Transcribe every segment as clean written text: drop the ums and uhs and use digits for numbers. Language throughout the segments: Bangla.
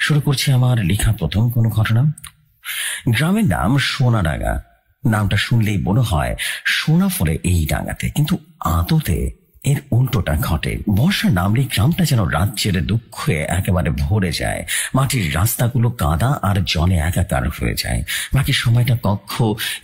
শুরু করছি আমার লেখা প্রথম কোনো ঘটনা। গ্রামের নাম সোনাডাঙ্গা। নামটা শুনলেই মনে হয় সোনা ফলে এই ডাঙ্গাতে, কিন্তু আদতে এর উল্টোটা ঘটে। বর্ষা নামলে গ্রামটা যেন রাজ্যের দুঃখে একেবারে ভরে যায়। মাটির রাস্তাগুলো কাদা আর জলে একাকার হয়ে যায়। বাকি সময়টা কক্ষ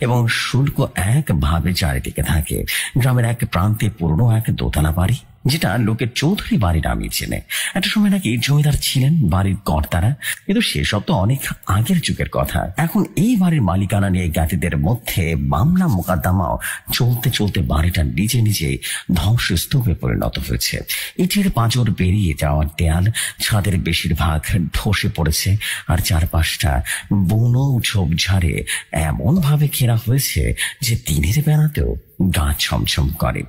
এবং শুল্ক একভাবে চারিদিকে থাকে। গ্রামের এক প্রান্তে পুরনো এক দোতলা বাড়ি, যেটা লোকের চৌধুরী বাড়ি নামিয়ে চেনে। একটা সময় নাকি জমিদার ছিলেন বাড়ির কর্তারা, কিন্তু সেসব তো অনেক আগের যুগের কথা। এখন এই বাড়ির মালিকানা নিয়ে জ্ঞাতিদের মধ্যে মামলা মোকদ্দমাও চলতে চলতে বাড়িটা নিজে নিজে ধ্বংসস্তূপে পরিণত হয়েছে। ইটের পাঁজর বেরিয়ে যাওয়ার দেয়াল, ছাদের বেশিরভাগ ধসে পড়েছে, আর চারপাশটা বুনো ঝোপঝাড়ে এমন ভাবে ঘেরা হয়েছে যে দিনের বেলাতেও গা ছমছম করে।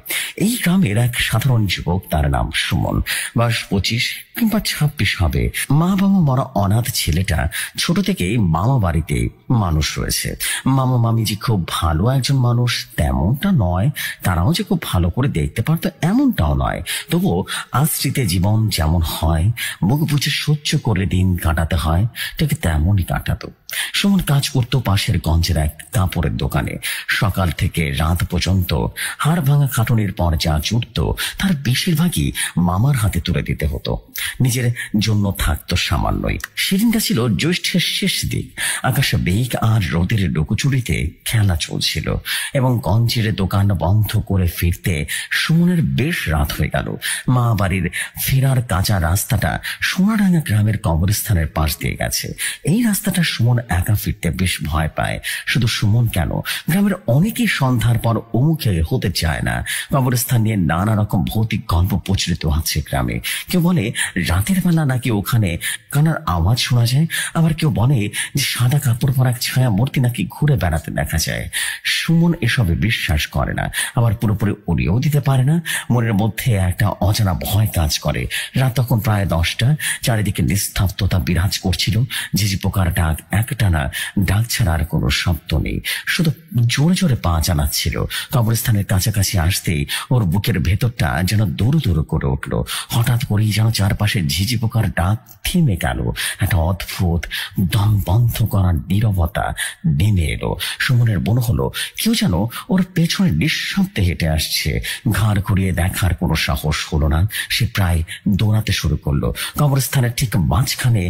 এই গ্রামের এক সাধারণ যুবক, তার নাম সুমন। বয়স 25 কিংবা 26 হবে। মা বাবা মরা অনাথ ছেলেটা ছোট থেকেই মামা বাড়িতে মানুষ রয়েছে। মামা মামি যে খুব ভালো একজন মানুষ তেমনটা নয়, তারাও যে খুব ভালো করে দেখতে পারতো এমনটাও নয়। তবুও আশ্রিতে জীবন যেমন হয়, মুখ বুঝে সহ্য করে দিন কাটাতে হয়, ঠিক তেমনই কাটাতো। সুমন কাজ করতো পাশের গঞ্জের এক কাপড়ের দোকানে। সকাল থেকে রাত পর্যন্ত হাড় ভাঙা খাটুনির পর যা জুটত তার বেশিরভাগই মামার হাতে তুলে দিতে হতো। নিজের জন্য থাকতো সামান্যই। সেদিনটা ছিল জ্যৈষ্ঠের শেষ দিক। আকাশে বেগ আর রোদের ডুকুচুরিতে খেলা চলছিল, এবং গঞ্জের দোকান বন্ধ করে ফিরতে সুমনের বেশ রাত হয়ে গেল। মা বাড়ির ফেরার কাঁচা রাস্তাটা সোনাডাঙ্গা গ্রামের কবরস্থানের পাশ দিয়ে গেছে। এই রাস্তাটা সুমন একা ফিরতে বেশ ভয় পায়। শুধু সুমন কেন, গ্রামের অনেকেই সন্ধ্যার পর মুখে হতে চায় না। কবরস্থান নিয়ে নানা রকম ভৌতিক গল্প প্রচলিত আছে গ্রামে। কেউ বলে রাতের বেলা নাকি ওখানে কানার আওয়াজ শোনা যায়, আবার কেউ বলে যে সাদা কাপড় পরা এক ছায়া মূর্তি নাকি ঘুরে বেড়াতে দেখা যায়। সুমন এসবে বিশ্বাস করে না, আবার পুরোপুরি উড়িয়েও দিতে পারে না। মনের মধ্যে একটা অজানা ভয় কাজ করে। রাত তখন প্রায় 10টা। চারিদিকে নিস্তব্ধতা বিরাজ করছিল। ঝিঝি পোকার ডাক একটানা ডাক ছাড়া আর কোনো শব্দ নেই, শুধু জোরে জোরে পা চালাচ্ছিল। কবরস্থানের কাছাকাছি আসতেই ওর বুকের ভেতরটা যেন দৌড় দৌড় করে উঠল। হঠাৎ করেই যেন চারপাশে ঝিঝি পোকার ডাক থেমে গেল। একটা অদ্ভুত দম বন্ধ করার নীরবতা নেমে এলো। সুমনের মনে হলো কেউ যেন ওর পেছনে নিঃশব্দে হেঁটে আসছে। ঘাড় ঘুরিয়ে দেখার কোনো সাহস হলো না। সে প্রায় দৌড়াতে শুরু করলো। কবরস্থানের ঠিক মাঝখানে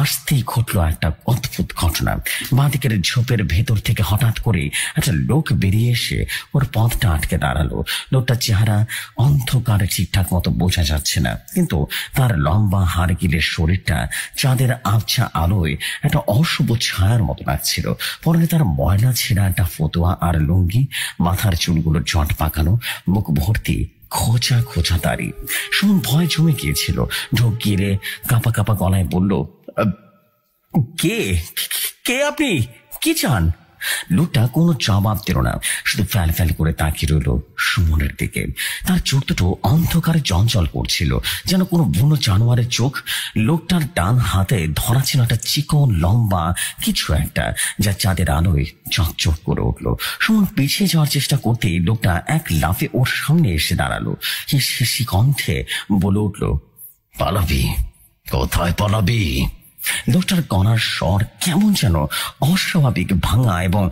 আসতেই ঘটলো একটা অদ্ভুত ঘটনা। বাঁদিকের ঝোপের ভেতর থেকে হঠাৎ করে একটা লোক বেরিয়ে এসে ওর পথটা আটকে দাঁড়ালো। লোকটার চেহারা অন্ধকারে ঠিকঠাক মতো বোঝা যাচ্ছে না, কিন্তু তার লম্বা হাড়গিলের শরীরটা চাঁদের আবছা আলোয় একটা অশুভ ছায়ার মতো লাগছিল। পরনে তার ময়লা ছেঁড়া একটা ফতুয়া আর লুঙ্গি, মাথার চুলগুলো জট পাকানো, মুখ ভর্তি খোঁচা খোঁচা দাড়ি। সুমন ভয় জমে গিয়েছিল। ঢোক গিরে কাঁপা কাঁপা গলায় বলল, কে কে আপনি? কি চান? লোকটা কোনো জবাব দিল না, শুধু ফ্যাল ফ্যাল করে তাকিয়ে রইল সুমনের দিকে। তার চোখ দুটো অন্ধকারে চঞ্চল করছিল, যেন কোনো বুনো জানোয়ারের চোখ। লোকটার ডান হাতে ধরা ছিল একটা চিকন লম্বা কিছু একটা, যা চাঁদের আলোয় চকচক করে উঠল। সুমন পিছিয়ে যাওয়ার চেষ্টা করতেই লোকটা এক লাফে ওর সামনে এসে দাঁড়ালো। সে কণ্ঠে বলে উঠল, পালাবি? কোথায় পালাবি? লোকটার গলার স্বর কেমন যেন অস্বাভাবিক ভাঙা এবং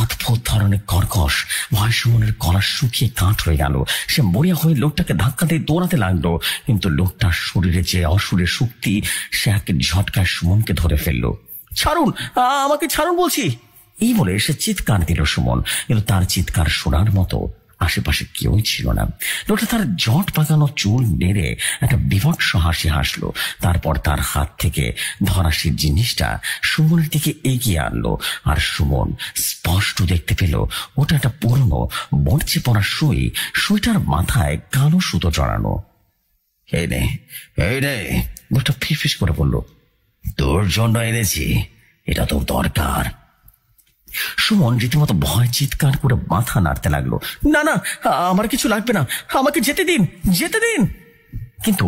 অদ্ভুত ধরনের কর্কশ। ভয় সুমনের গলা শুকিয়ে কাঠ হয়ে গেল। সে মরিয়া হয়ে লোকটাকে ধাক্কা দিয়ে দৌড়াতে লাগলো, কিন্তু লোকটার শরীরে যে অসুরের শক্তি, সে এক ঝটকায় সুমনকে ধরে ফেললো। ছাড়ুন, আমাকে ছাড়ুন বলছি, এই বলে সে চিৎকার দিল সুমন, কিন্তু তার চিৎকার শোনার মতো আশেপাশে কেউই ছিল না। লোকটা তার জট পাকানো চুল নেড়ে একটা বিভৎস হাসি হাসলো। তারপর তার হাত থেকে ধরা সে জিনিসটা সুমনের দিকে এগিয়ে আনলো, আর সুমন স্পষ্ট দেখতে পেল ওটা একটা পুরনো মরচে পড়া সুই। সুইটার মাথায় কালো সুতো জড়ানো। এই নে, এই নে, লোকটা ফিসফিস করে বলল, তোর জন্য এনেছি, এটা তোর দরকার। সুমন রীতিমতো ভয় চিৎকার করে মাথা নাড়তে লাগলো। না না, আমার কিছু লাগবে না, আমাকে যেতে দিন, যেতে দিন। কিন্তু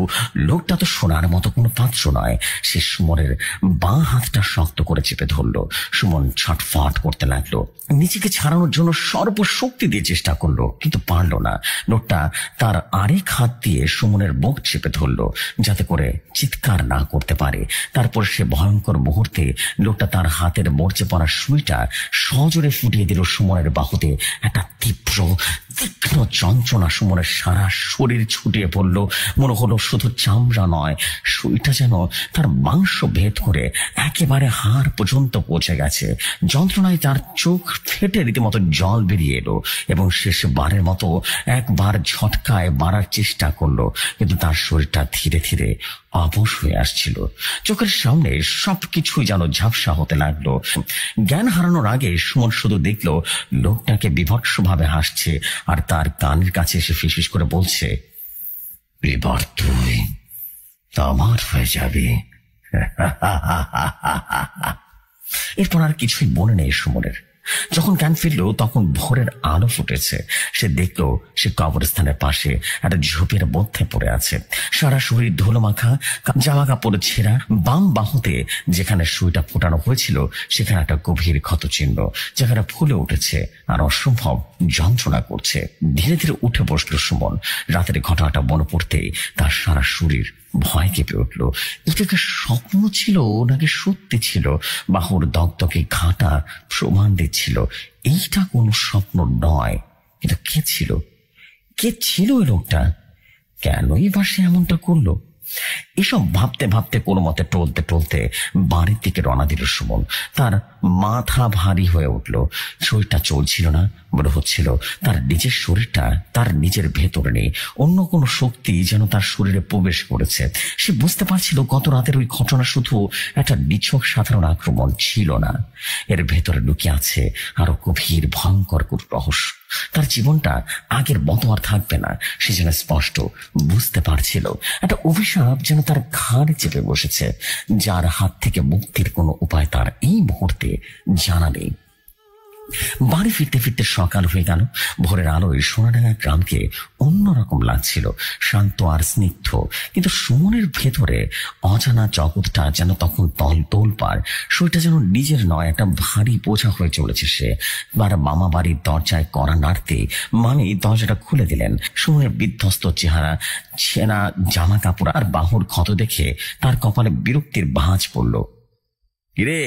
লোকটা তো সোনার মতো কোনো পাত্র নয়। সে সুমনের বাঁ হাতটা শক্ত করে চেপে ধরলো। সুমন ছটফট করতে লাগলো, নিজেকে ছাড়ানোর জন্য সর্বশক্তি দিয়ে চেষ্টা করলো, কিন্তু পারলো না। লোকটা তার আরেক হাত দিয়ে সুমনের বুক চেপে ধরলো যাতে করে চিৎকার না করতে পারে। তারপর সে ভয়ঙ্কর মুহূর্তে লোকটা তার হাতের মরচে পড়া সুইটা সজোরে ফুটিয়ে দিল সুমনের বাহুতে। একটা তীব্র তীক্ষ্ণ যন্ত্রণা সুমনের সারা শরীর ছুটিয়ে পড়লো। মনে হলো শুধু চামড়া নয়, সুইটা যেন তার মাংস ভেদ করে একেবারে হাড় পর্যন্ত পৌঁছে গেছে। যন্ত্রণায় তার চোখ ফেটে রীতিমতো জল বেরিয়ে এলো এবং শেষবারের মতো একবার ঝটকায় মারার চেষ্টা করলো, কিন্তু তার শরীরটা ধীরে ধীরে অবশ হয়ে আসছিল। চোখের সামনে সবকিছুই যেন ঝাপসা হতে লাগলো। জ্ঞান হারানোর আগে সুমন শুধু দেখলো লোকটাকে বিভৎসভাবে হাসছে আর তার কানের কাছে এসে ফিসফিস করে বলছে, এবার তুই আমার হয়ে যাবি। এরপর আর কিছুই মনে নেই সুমনের। যখন জ্ঞান ফিরল তখন ভোরের আলো ফুটেছে। সে দেখলো সে কবরস্থানের পাশে একটা ঝোপের মধ্যে পড়ে আছে। সারা শরীর ধুলো মাখা, জামা কাপড় ছেঁড়া। বাম বাহুতে যেখানে সুইটা ফোটানো হয়েছিল সেখানে একটা গভীর ক্ষত চিহ্ন, যেখানে ফুলে উঠেছে আর অসম্ভব যন্ত্রণা করছে। ধীরে ধীরে উঠে বসলো সুমন। রাতের ঘটনাটা মনে পড়তেই তার সারা শরীর ভয় কেঁপে উঠল। এটা কি স্বপ্ন ছিল নাকি সত্যি ছিল? বাহুর দগদগে ঘাটা প্রমাণ দিচ্ছিল এইটা কোনো স্বপ্ন নয়। এটা কে ছিল? কে ছিল ওই লোকটা? কেনই বা সে এমনটা করলো? এসব ভাবতে ভাবতে কোনো মতে টলতে টলতে বাড়ির দিকে রওনা দিল সুমন। তার মাথা ভারী হয়ে উঠল। শরীরটা চলছিল না। মনে হচ্ছিল তার নিজের শরীরটা তার নিজের ভেতরে নেই। অন্য কোনো শক্তি যেন তার শরীরে প্রবেশ করেছে। সে বুঝতে পারছিল গত রাতের ওই ঘটনা শুধু একটা নিছক সাধারণ আক্রমণ ছিল না, এর ভেতরে লুকিয়ে আছে আরো গভীর ভয়ঙ্কর রহস্য। তার জীবনটা আগের মতো আর থাকবে না, সে যেন স্পষ্ট বুঝতে পারছিল। একটা অভিশাপ যেন তার ঘাড়ে চেপে বসেছে, যার হাত থেকে মুক্তির কোনো উপায় তার এই মুহূর্তে জানা নেই। বাড়ি ফিরতে ফিরতে সকাল হয়ে গেল। ভোরের আলোয় সোনাডাঙ্গা গ্রামকে অন্যরকম লাগছিল, শান্ত আর স্নিগ্ধ। কিন্তু সুমনের ভেতরে অজানা জগৎটা যেন তখন তোলপাড়। শরীরটা যেন নিজের নয়, একটা ভারী বোঝা হয়ে চলেছে সে। মামা বাড়ির দরজায় কড়া নাড়তে মামি দরজাটা খুলে দিলেন। সুমনের বিধ্বস্ত চেহারা, ছেঁড়া জামা কাপড় আর বাহুর ক্ষত দেখে তার কপালে বিরক্তির ভাঁজ পড়ল। কিরে,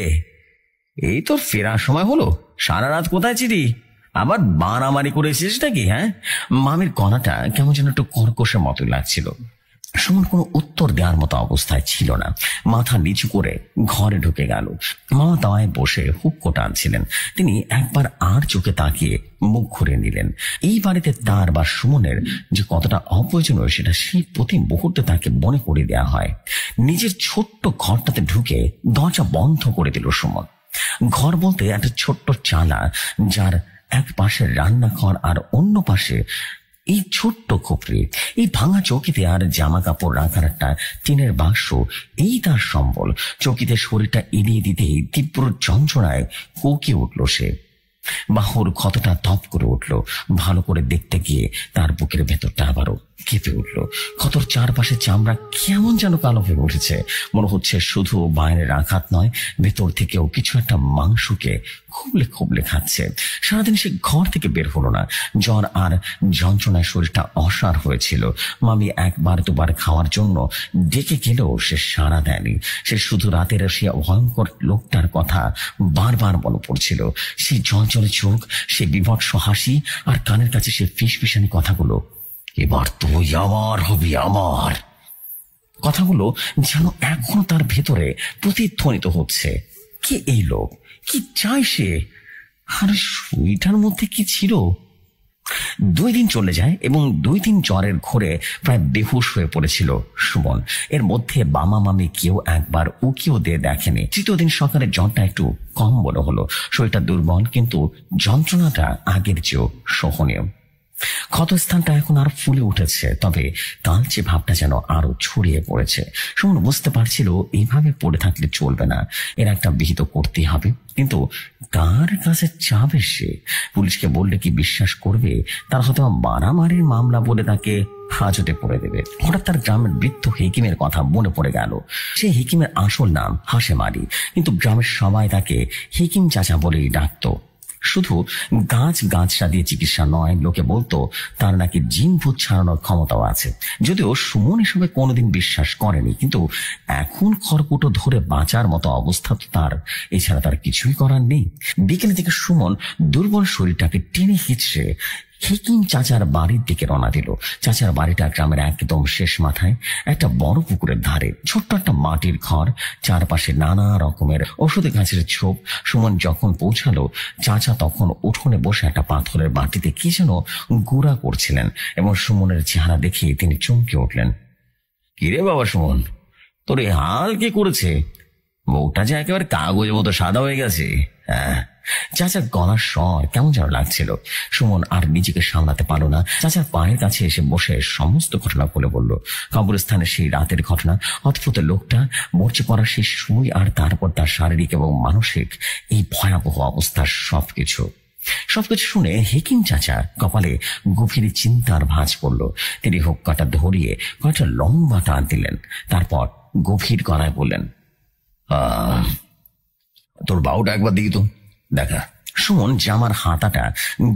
এই তো ফেরার সময় হলো, সারা রাত কোথায় ছিলি? আবার মারামারি করে এসেছিস নাকি? হ্যাঁ? মামির গলাটা কেমন যেন একটু কর্কশের মতো লাগছিল। সুমন কোনো উত্তর দেওয়ার মতো অবস্থায় ছিল না। মাথা নিচু করে ঘরে ঢুকে গেল। মামা দাওয়ায় বসে হুক্কো টানছিলেন। তিনি একবার আর চোখে তাকিয়ে মুখ ঘুরে নিলেন। এই বাড়িতে তার বা সুমনের যে কতটা অপ্রয়োজনীয় সেটা সেই প্রতি মুহূর্তে তাকে মনে করে দেওয়া হয়। নিজের ছোট্ট ঘরটাতে ঢুকে দরজা বন্ধ করে দিল সুমন। ঘর বলতে একটা ছোট্ট চালা, যার এক পাশে রান্নাঘর আর অন্য পাশে এই ছোট্ট খুপড়ি। এই ভাঙা চৌকিতে আর জামা কাপড় রাখার একটা টিনের বাক্স, এই তার সম্বল। চৌকিতে শরীরটা এড়িয়ে দিতেই তীব্র যন্ত্রণায় কোঁকে উঠল সে। বাহুর ক্ষতটা তপ করে উঠল। ভালো করে দেখতে গিয়ে তার বুকের ভেতরটা আবারও কেঁপে উঠল। ক্ষতর চারপাশে চামড়া কেমন যেন কালো হয়ে উঠেছে। মনে হচ্ছে শুধু বাইরের আঘাত নয়, ভেতর থেকেও কিছু একটা মাংসকে খুবলে খুবলে খাচ্ছে। সারাদিন সে ঘর থেকে বের হলো না। জ্বর আর যন্ত্রণায় শরীরটা অসাড় হয়েছিল। মামি একবার দুবার খাওয়ার জন্য ডেকে গেলেও সে সাড়া দেয়নি। সে শুধু রাতের সে ভয়ঙ্কর লোকটার কথা বারবার মনে পড়ছিল। সে জলজলে চোখ, সে বিভৎস হাসি আর কানের কাছে সে ফিসফিসানি কথাগুলো, এবার তুই আমার হবি আমার। কথাগুলো যেন এখনো তার ভেতরে প্রতিধ্বনিত হচ্ছে। কে এই লোক? কি চায় সে? আর সুইটার মধ্যে কি ছিল? 2 দিন চলে যায় এবং 2 দিন জ্বরের ঘোরে প্রায় বেহুশ হয়ে পড়েছিল সুমন। এর মধ্যে বাবা মামি কেউ একবার উকিও দিয়ে দেখেনি। 3য় দিন সকালে জ্বরটা একটু কম মনে হলো। শরীরটা দুর্বল, কিন্তু যন্ত্রণাটা আগের চেয়েও সহনীয়। ক্ষতস্থানটা এখন আর ফুলে উঠেছে, তবে কালচে ভাবটা যেন আরো ছড়িয়ে পড়েছে। সুমন বুঝতে পারছিল এইভাবে পড়ে থাকলে চলবে না, এর একটা বিহিত করতে হবে। কিন্তু কার কাছে যাবে সে? পুলিশকে বললে কি বিশ্বাস করবে? তার হয়তো মারামারির মামলা বলে তাকে হাজতে পড়ে দেবে। হঠাৎ তার গ্রামের বৃদ্ধ হেকিমের কথা মনে পড়ে গেল। সেই হেকিমের আসল নাম হাশেম আলী, কিন্তু গ্রামের সবাই তাকে হেকিম চাচা বলেই ডাকতো। শুধু গাছটা দিয়ে চিকিৎসা নয়, লোকে বলতো তার নাকি জিন ভূত ছাড়ানোর ক্ষমতাও আছে। যদিও সুমন এসবে কোনোদিন বিশ্বাস করেনি, কিন্তু এখন খড়কুটো ধরে বাঁচার মতো অবস্থা তো তার, এছাড়া তার কিছুই করার নেই। বিকেলের দিকে সুমন দুর্বল শরীরটাকে টেনে হিঁচড়ে হেকিম চাচার বাড়ির দিকে রওনা দিল। চাচার বাড়িটা গ্রামের একদম শেষ মাথায়, একটা বড় পুকুরের ধারে, ছোট্ট একটা মাটির ঘর, চারপাশে নানা রকমের ওষুধের গাছের ছোপ। সুমন যখন পৌঁছালো, চাচা তখন উঠোনে বসে একটা পাথরের বাটিতে কি যেন গুঁড়া করছিলেন, এবং সুমনের চেহারা দেখে তিনি চমকে উঠলেন। কিরে বাবা সুমন, তোর এই হাল কি করেছে? মুখটা যে একেবারে কাগজের মতো সাদা হয়ে গেছে। হ্যাঁ, চাচার গলার স্বর কেমন যেন লাগছিল। সুমন আর নিজেকে সামলাতে পারল না, চাচার পায়ের কাছে এসে বসে সমস্ত ঘটনা খুলে বলল। কবরস্থানে সেই রাতের ঘটনা, অদ্ভুত লোকটা, মরচে পড়া সেই সুই, আর তারপর তার শারীরিক এবং মানসিক এই ভয়াবহ অবস্থার সবকিছু শুনে হেকিম চাচা কপালে গভীর চিন্তার ভাঁজ পড়ল। তিনি হুক্কাটা ধরিয়ে কয়েকটা লম্বা টান দিলেন, তারপর গভীর গলায় বললেন, তোর বাহুটা একবার দেখি তো, দেখা। সুমন জামার হাতাটা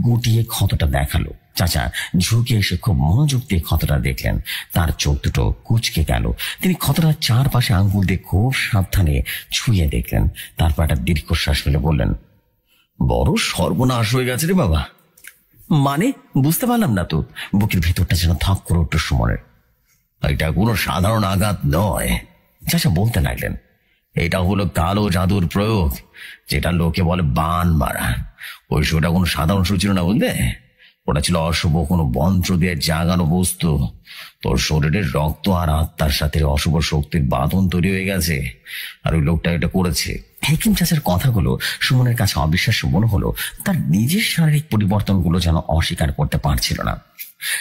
গুটিয়ে ক্ষতটা দেখালো। চাচা ঝুঁকে এসে খুব মনোযোগ দিয়ে ক্ষতটা দেখলেন। তার চোখ দুটো কুচকে গেল। তিনি ক্ষতটার চারপাশে আঙ্গুল দিয়ে খুব সাবধানে ছুঁয়ে দেখলেন, তারপর একটা দীর্ঘশ্বাস ফেলে বললেন, বড় সর্বনাশ হয়ে গেছে রে বাবা। মানে বুঝতে পারলাম না তো। বুকের ভেতরটা যেন থক করে উঠল সুমনের। এটা কোনো সাধারণ আঘাত নয়, চাচা বলতে লাগলেন। এটা হলো কালো জাদুর প্রয়োগ, যেটা লোকে বলে বান মারা। ওই শোটা কোনো সাধারণ শো ছিল না, বুঝলে? ওটা ছিল অশুভ কোনো মন্ত্র দিয়ে জাগানো বস্তু। তোর শরীরের রক্ত আর আত্মার সাথে অশুভ শক্তির বাঁধন তৈরি হয়ে গেছে, আর ওই লোকটা এটা করেছে। হেকিম চাচার কথাগুলো সুমনের কাছে অবিশ্বাস্য মনে হলো। তার নিজের শারীরিক পরিবর্তনগুলো যেন অস্বীকার করতে পারছিল না।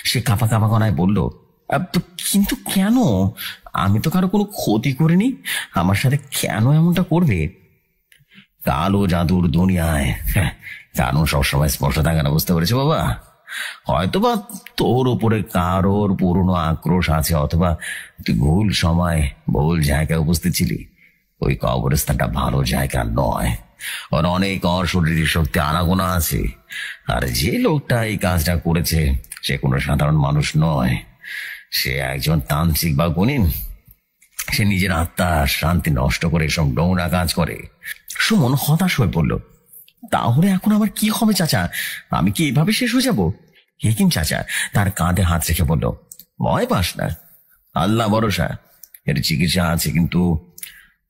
সে কাঁপা কাঁপা গলায় বলল, কিন্তু কেন? আমি তো কারো কোনো ক্ষতি করিনি, আমার সাথে কেন এমনটা করবে? কালো জাদুর দুনিয়ায় কারণ সবসময় স্পষ্ট থাকে না, বুঝতে পেরেছো বাবা? হয়তোবা তোর উপরে কারোর পুরনো আক্রোশ আছে, অথবা তুই ভুল সময় ভুল জায়গায় উপস্থিত ছিলি। ওই কবরস্থানটা ভালো জায়গা নয়, ওর অনেক অশরীরী শক্তি আনাগোনা আছে। আর যে লোকটা এই কাজটা করেছে সে কোনো সাধারণ মানুষ নয়, সে একজন তান্ত্রিক বা গুণিন। সে নিজের আত্মার শান্তি নষ্ট করে এসব নোংরা কাজ করে। সুমন হতাশ হয়ে পড়ল। তাহলে এখন আবার কি হবে চাচা? আমি কি এভাবে শেষ হয়ে যাব? হেকিম চাচা তার কাঁধে হাত রেখে বলল, ভয় পাস না, আল্লাহ ভরসা। এর চিকিৎসা আছে, কিন্তু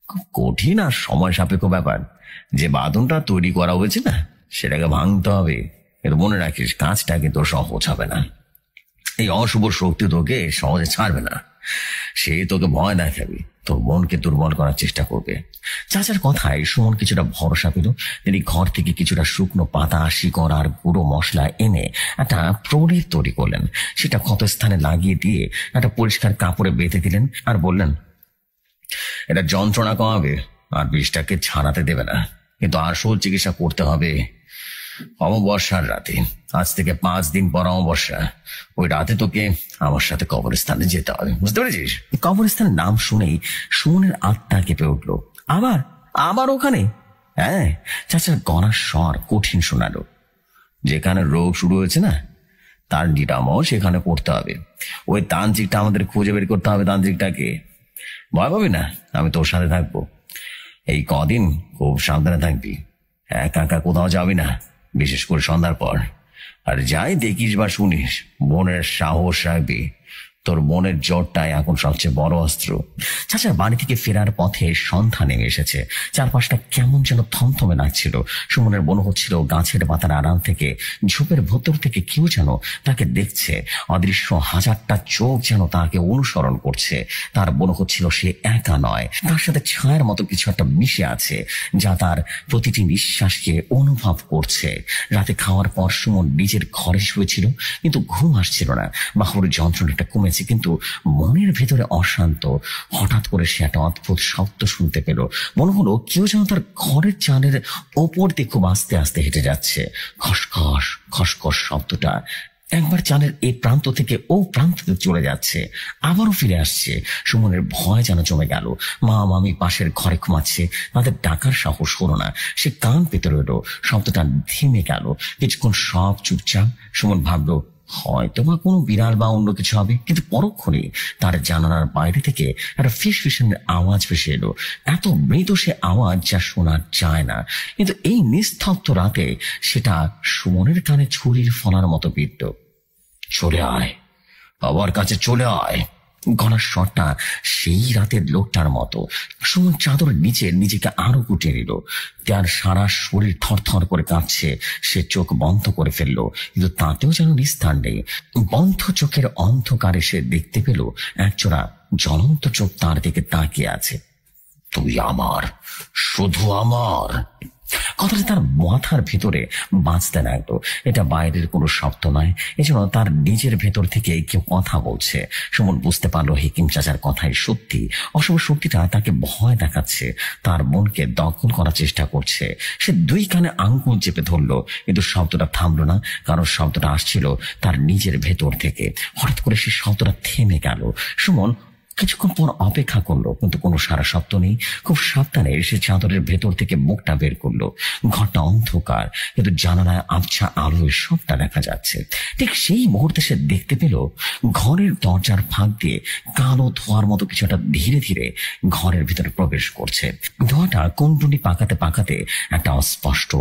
খুব কঠিন আর সময় সাপেক্ষ ব্যাপার। যে বাঁধনটা তৈরি করা হয়েছে না, সেটাকে ভাঙতে হবে। কিন্তু মনে রাখিস, কাজটা কিন্তু সহজ হবে না। এই অশুভ শক্তি তোকে সহজে ছাড়বে না, সে তোকে ভয় দেখাবে, তোর মনকে দুর্বল করার চেষ্টা করবে। চাচার কথায় সুমন কিছুটা ভরসা পেল। তিনি ঘর থেকে কিছুটা শুকনো পাতা, শিকড় আর গুঁড়ো মশলা এনে একটা প্রদীপ তৈরি করলেন। সেটা ক্ষতস্থানে লাগিয়ে দিয়ে একটা পরিষ্কার কাপড়ে বেঁধে দিলেন, আর বললেন, এটা যন্ত্রণা কমাবে আর বিষটাকে ছাড়াতে দেবে না, কিন্তু আসল চিকিৎসা করতে হবে অমাবস্যার রাতে। আজ থেকে 5 দিন পর অমাবস্যা, ওই রাতে তোকে আমার সাথে কবরস্থানে যেতে হবে, বুঝতে পেরেছিস? কবরস্থানের নাম শুনেই সুমনের আত্মা কেঁপে উঠল। আবার ওখানে? হ্যাঁ, চাচার গলার স্বর কঠিন শোনালো। যেখানে রোগ শুরু হয়েছে না, তার নিরাময় সেখানে করতে হবে। ওই তান্ত্রিকটা আমাদের খুঁজে বের করতে হবে। তান্ত্রিকটাকে ভয় পাবি না, আমি তোর সাথে থাকবো। এই কদিন খুব সাবধানে থাকবি, একা একা কোথাও যাবি না, বিশেষ করে সন্ধ্যার পর। আর যাই দেখিস বা শুনিস, মনের সাহস রাখবি, তোর মনের জোরটাই এখন সবচেয়ে বড় অস্ত্র। চাচার বাড়ি থেকে ফেরার পথে সন্ধ্যা নেমে এসেছে। চারপাশটা কেমন যেন থমথমে লাগছিল। সুমনের মনে হচ্ছিল গাছের পাতার আড়াল থেকে, ঝোপের ভেতর থেকে কেউ যেন তাকে দেখছে। অদৃশ্য হাজারটা চোখ যেন তাকে অনুসরণ করছে। তার মনে হচ্ছিল সে একা নয়, তার সাথে ছায়ার মতো কিছু একটা মিশে আছে যা তার প্রতিটি নিঃশ্বাসকে অনুভব করছে। রাতে খাওয়ার পর সুমন নিজের ঘরে শুয়েছিল, কিন্তু ঘুম আসছিল না। বাহুর যন্ত্রণাটা কমেছে, কিন্তু মনের ভেতরে অশান্ত। হঠাৎ করে সে একটা অদ্ভুত শব্দ শুনতে পেল। মনে হলো কেউ যেন তার ঘরের চালের ওপর দিয়ে খুব আস্তে আস্তে হেঁটে যাচ্ছে। খসখস খসখস শব্দটা একবার চালের এই প্রান্ত থেকে ও প্রান্ততে চলে যাচ্ছে, আবারও ফিরে আসছে। সুমনের ভয় যেন জমে গেল। মা মামি পাশের ঘরে ঘুমাচ্ছে, তাদের ডাকার সাহস হলো না। সে কান পেতে রইল। শব্দটা থেমে গেল। কিছুক্ষণ সব চুপচাপ। সুমন ভাবলো হয়তো বা কোনো বিড়াল বা অন্য কিছু হবে, কিন্তু পরক্ষণে তার জানালার বাইরে থেকে একটা ফিসফিসানের আওয়াজ ভেসে এলো। এত মৃদু সে আওয়াজ যা শোনা যায় না, কিন্তু এই নিস্তব্ধ রাতে সেটা সুমনের কানে ছুরির ফলার মতো বিদ্ধ। চলে আয়, বাবার কাছে চলে আয়। গলার স্বরটা সেই রাতের লোকটার মতো। সুমন চাদর নিচে নিজেকে আরো গুটিয়ে নিল। তার সারা শরীর থরথর করে কাঁপছে। সে চোখ বন্ধ করে ফেললো, কিন্তু তাতেও যেন নিস্তার নেই। বন্ধ চোখের অন্ধকারে সে দেখতে পেল একজোড়া জ্বলন্ত চোখ তার দিকে তাকিয়ে আছে। তুই আমার, শুধু আমার। কথাটা তার মাথার ভেতরে বাঁচতে লাগলো। এটা বাইরের কোনো শব্দ নয়, এজন্য তার নিজের ভেতর থেকে কেউ কথা বলছে। সুমন বুঝতে পারলো হেকিম চাচার কথাই সত্যি। অশুভ শক্তিটা তাকে ভয় দেখাচ্ছে, তার মনকে দখল করার চেষ্টা করছে। সে দুই কানে আঙ্গুল চেপে ধরলো, কিন্তু শব্দটা থামলো না, কারণ শব্দটা আসছিল তার নিজের ভেতর থেকে। হঠাৎ করে সে শব্দটা থেমে গেল। সুমন কিছুক্ষণ পর অপেক্ষা করলো, কিন্তু কোনো সারা শব্দ নেই। খুব সাবধানে সে চাদরের ভেতর থেকে মুখটা বের করলো। ঘরটা অন্ধকার, কিন্তু জানালায় আবছা আলোয় সবটা দেখা যাচ্ছে। ঠিক সেই মুহূর্তে সে দেখতে পেল ঘরের দরজার ফাঁক দিয়ে কালো ধোঁয়ার মতো কিছু একটা ধীরে ধীরে ঘরের ভিতরে প্রবেশ করছে। ধোঁয়াটা কুণ্ডুলি পাকাতে পাকাতে একটা অস্পষ্ট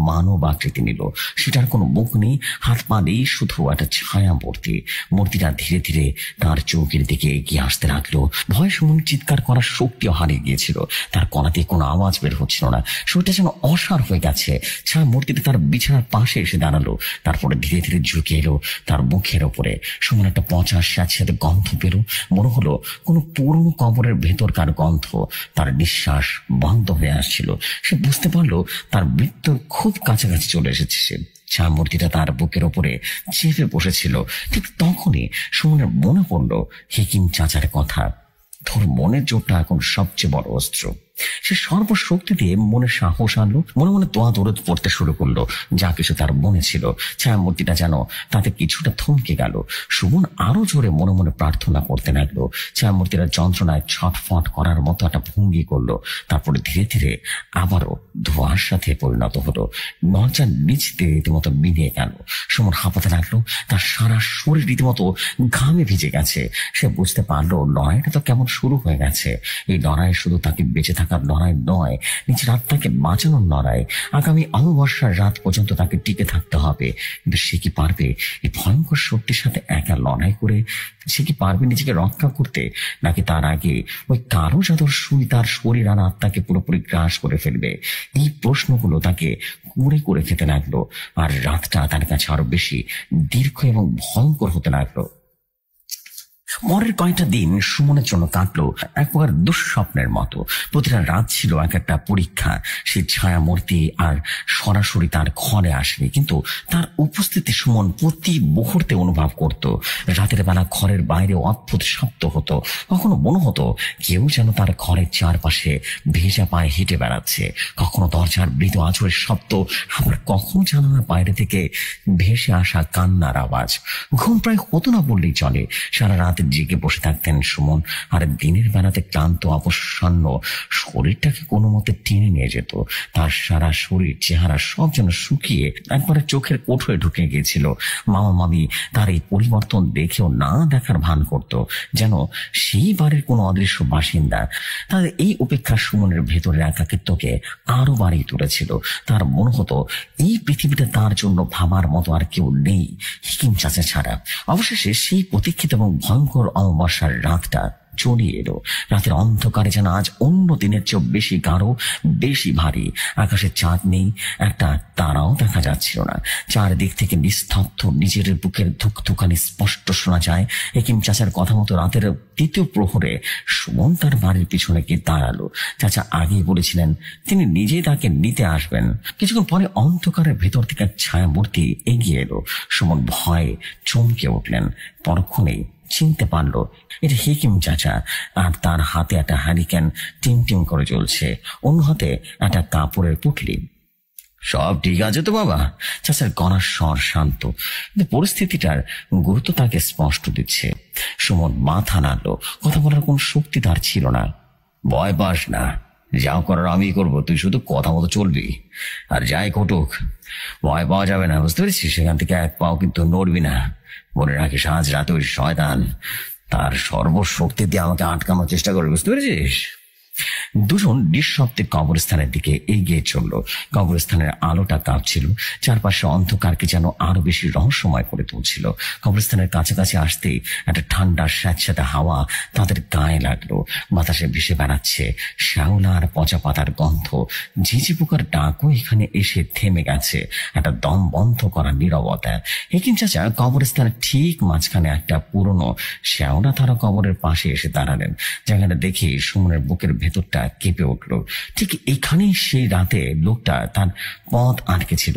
মানব আকৃতি নিল। সেটার কোনো মুখ নেই, হাত পা নেই, শুধু একটা ছায়া মূর্তি। মূর্তিটা ধীরে ধীরে তার চৌকির দিকে এগিয়ে আসতে লাগলো। ভয় সুমন চিৎকার করার শক্তিও হারিয়ে গিয়েছিল। তার কলাতে কোনো আওয়াজ বের হচ্ছিল না। শরীরটা যেন অসাড় হয়ে গেছে। ছায়া মূর্তিটা তার বিছানার পাশে এসে দাঁড়ালো, তারপরে ধীরে ধীরে ঝুঁকে এলো তার মুখের ওপরে। সুমন একটা পচা স্যাঁতস্যাঁতে গন্ধ পেল। মনে হলো কোনো পুরনো কবরের ভেতরকার গন্ধ। তার নিঃশ্বাস বন্ধ হয়ে আসছিল। সে বুঝতে পারলো তার মৃত্যুর খুব কাছাকাছি চলে এসেছে সে। ছায়া মূর্তিটা তার বুকের ওপরে চেপে বসেছিল। ঠিক তখনই সুমনের মনে পড়ল হেকিম চাচার কথা। তোর মনের জোরটা এখন সবচেয়ে বড় অস্ত্র। সে সর্বশক্তি দিয়ে মনে সাহস আনলো। মনে মনে দোয়া দৌড় পড়তে শুরু করলো যা কিছু তার মনে ছিল। ছায়া মূর্তিটা যেন তাতে কিছুটা থমকে গেল। সুমন আরো জোরে মনে মনে প্রার্থনা করতে লাগলো। ছায়া মূর্তিটা যন্ত্রণায় ছটফট করার মতো একটা ভঙ্গি করলো। তারপরে ধীরে ধীরে আবারও ধোঁয়ার সাথে পরিণত হলো। দরজার নিচ দিয়ে রীতিমতো মিলিয়ে গেল। সুমন হাঁপাতে লাগলো। তার সারা শরীর রীতিমতো ঘামে ভিজে গেছে। সে বুঝতে পারলো লড়াইটা তো কেমন শুরু হয়ে গেছে। এই লড়াই শুধু তাকে বেঁচে থাকার লড়াই নয়, নিজের আত্মাকে বাঁচানোর লড়াই। আগামী অমাবস্যার রাত পর্যন্ত তাকে টিকে থাকতে হবে। কিন্তু সে কি পারবে এই ভয়ঙ্কর শক্তির সাথে একা লড়াই করে? সে কি পারবে নিজেকে রক্ষা করতে, নাকি তার আগে ওই কারো জাদুর সুই তার শরীর আর আত্মাকে পুরোপুরি গ্রাস করে ফেলবে? এই প্রশ্নগুলো তাকে কুড়ে করে খেতে লাগলো। আর রাতটা তার কাছে আরো বেশি দীর্ঘ এবং ভয়ঙ্কর হতে লাগলো। পরের কয়েকটা দিন সুমনের জন্য কাটলো এক প্রকার দুঃস্বপ্নের মতো। প্রতিটা রাত ছিল এক একটা পরীক্ষা। সে ছায়া মূর্তি আর সরাসরি তার ঘরে আসবে, কিন্তু তার উপস্থিতি সুমন প্রতি মুহূর্তে অনুভব করত। রাতের বেলা ঘরের বাইরে অদ্ভুত শব্দ হতো। কখনো মনে হতো কেউ যেন তার ঘরের চারপাশে ভেজা পায়ে হেঁটে বেড়াচ্ছে। কখনো দরজার মৃদু আঁচড়ের শব্দ, আবার কখনো জানালার বাইরে থেকে ভেসে আসা কান্নার আওয়াজ। ঘুম প্রায় হতো না বললেই চলে। সারা রাত জেগে বসে থাকতেন সুমন। আর দিনের বেলাতে ক্লান্ত অবসন্ন শরীরটাকে কোনো মতে টেনে নিয়ে যেত। তার সারা শরীর চেহারা সব যেন শুকিয়ে একবারে চোখের কোঠরে ঢুকে গিয়েছিল। মামা মামি তার এই পরিবর্তন দেখেও না দেখার ভান করত, যেন সেই বাড়ির কোনো অদৃশ্য বাসিন্দা। তাদের এই উপেক্ষা সুমনের ভেতরের একাকিত্বকে আরো বাড়িয়ে তুলেছিল। তার মনে হতো এই পৃথিবীতে তার জন্য ভাবার মতো আর কেউ নেই হেকিম চাচা ছাড়া। অবশেষে সেই প্রতীক্ষিত এবং ভয়ঙ্কর ভয়ঙ্কর অমাবস্যার রাতটা চলিয়ে এলো। রাতের অন্ধকারে যেন আজ অন্য দিনের চেয়েও বেশি গাঢ়, বেশি ভারী। আকাশে চাঁদ নেই, একটা তারাও দেখা যাচ্ছিল না। চারদিক থেকে নিস্তব্ধ, নিজের বুকের ধুকধুকানি স্পষ্ট শোনা যায়। হেকিম চাচার কথা মতো রাতের তৃতীয় প্রহরে সুমন তার বাড়ির পিছনে গিয়ে দাঁড়ালো। চাচা আগেই বলেছিলেন তিনি নিজেই তাকে নিতে আসবেন। কিছুক্ষণ পরে অন্ধকারের ভেতর থেকে এক ছায়ামূর্তি এগিয়ে এলো। সুমন ভয়ে চমকে উঠলেন। পরক্ষণেই চিনতে পারলো এটা হেকিম চাচা। আর তার হাতে একটা হ্যারিকেন টিম টিম করে জ্বলছে, অন্য হাতে একটা কাপড়ের পুটলি। সব ঠিক আছে তো বাবা? চাচার গলার স্বর শান্ত, কিন্তু পরিস্থিতিটার গুরুত্ব তাকে স্পষ্ট দিচ্ছে। সুমন মাথা নাড়লো। কথা বলার কোন শক্তি তার ছিল না। ভয় পাস না, যা করার আমি করবো, তুই শুধু কথা মতো চলবি। আর যাই ঘটুক, ভয় পাওয়া যাবে না, বুঝতে পেরেছিস? সেখান থেকে এক পাও কিন্তু নড়বি না। মনে রাখিস, আজ রাতে ওই শয়তান তার সর্বশক্তি দিয়ে আমাকে আটকানোর চেষ্টা করবে, বুঝতে পেরেছিস? দুজন নিঃশব্দে কবরস্থানের দিকে এগিয়ে চলল। কবরস্থানের আলোটা কাঁপছিল, চারপাশে অন্ধকারকে যেন আরো বেশি রহস্যময় করে তুলছিল। কবরস্থানের কাছাকাছি আসতেই একটা ঠান্ডা স্যাঁতস্যাঁতে হাওয়া তাদের গায়ে লাগলো। বাতাসে ভেসে বেড়াচ্ছে শ্যাওলা আর পচা পাতার গন্ধ। ঝিঝি পোকার ডাকও এখানে এসে থেমে গেছে। একটা দম বন্ধ করা নীরবতা। হেকিম চাচা কবরস্থানের ঠিক মাঝখানে একটা পুরনো শ্যাওলা তারা কবরের পাশে এসে দাঁড়ালেন। জায়গাটা দেখে সুমনের বুকের ভেতরটা কেঁপে উঠল। ঠিক এখানেই সেই রাতে লোকটা তার পথ আটকে ছিল।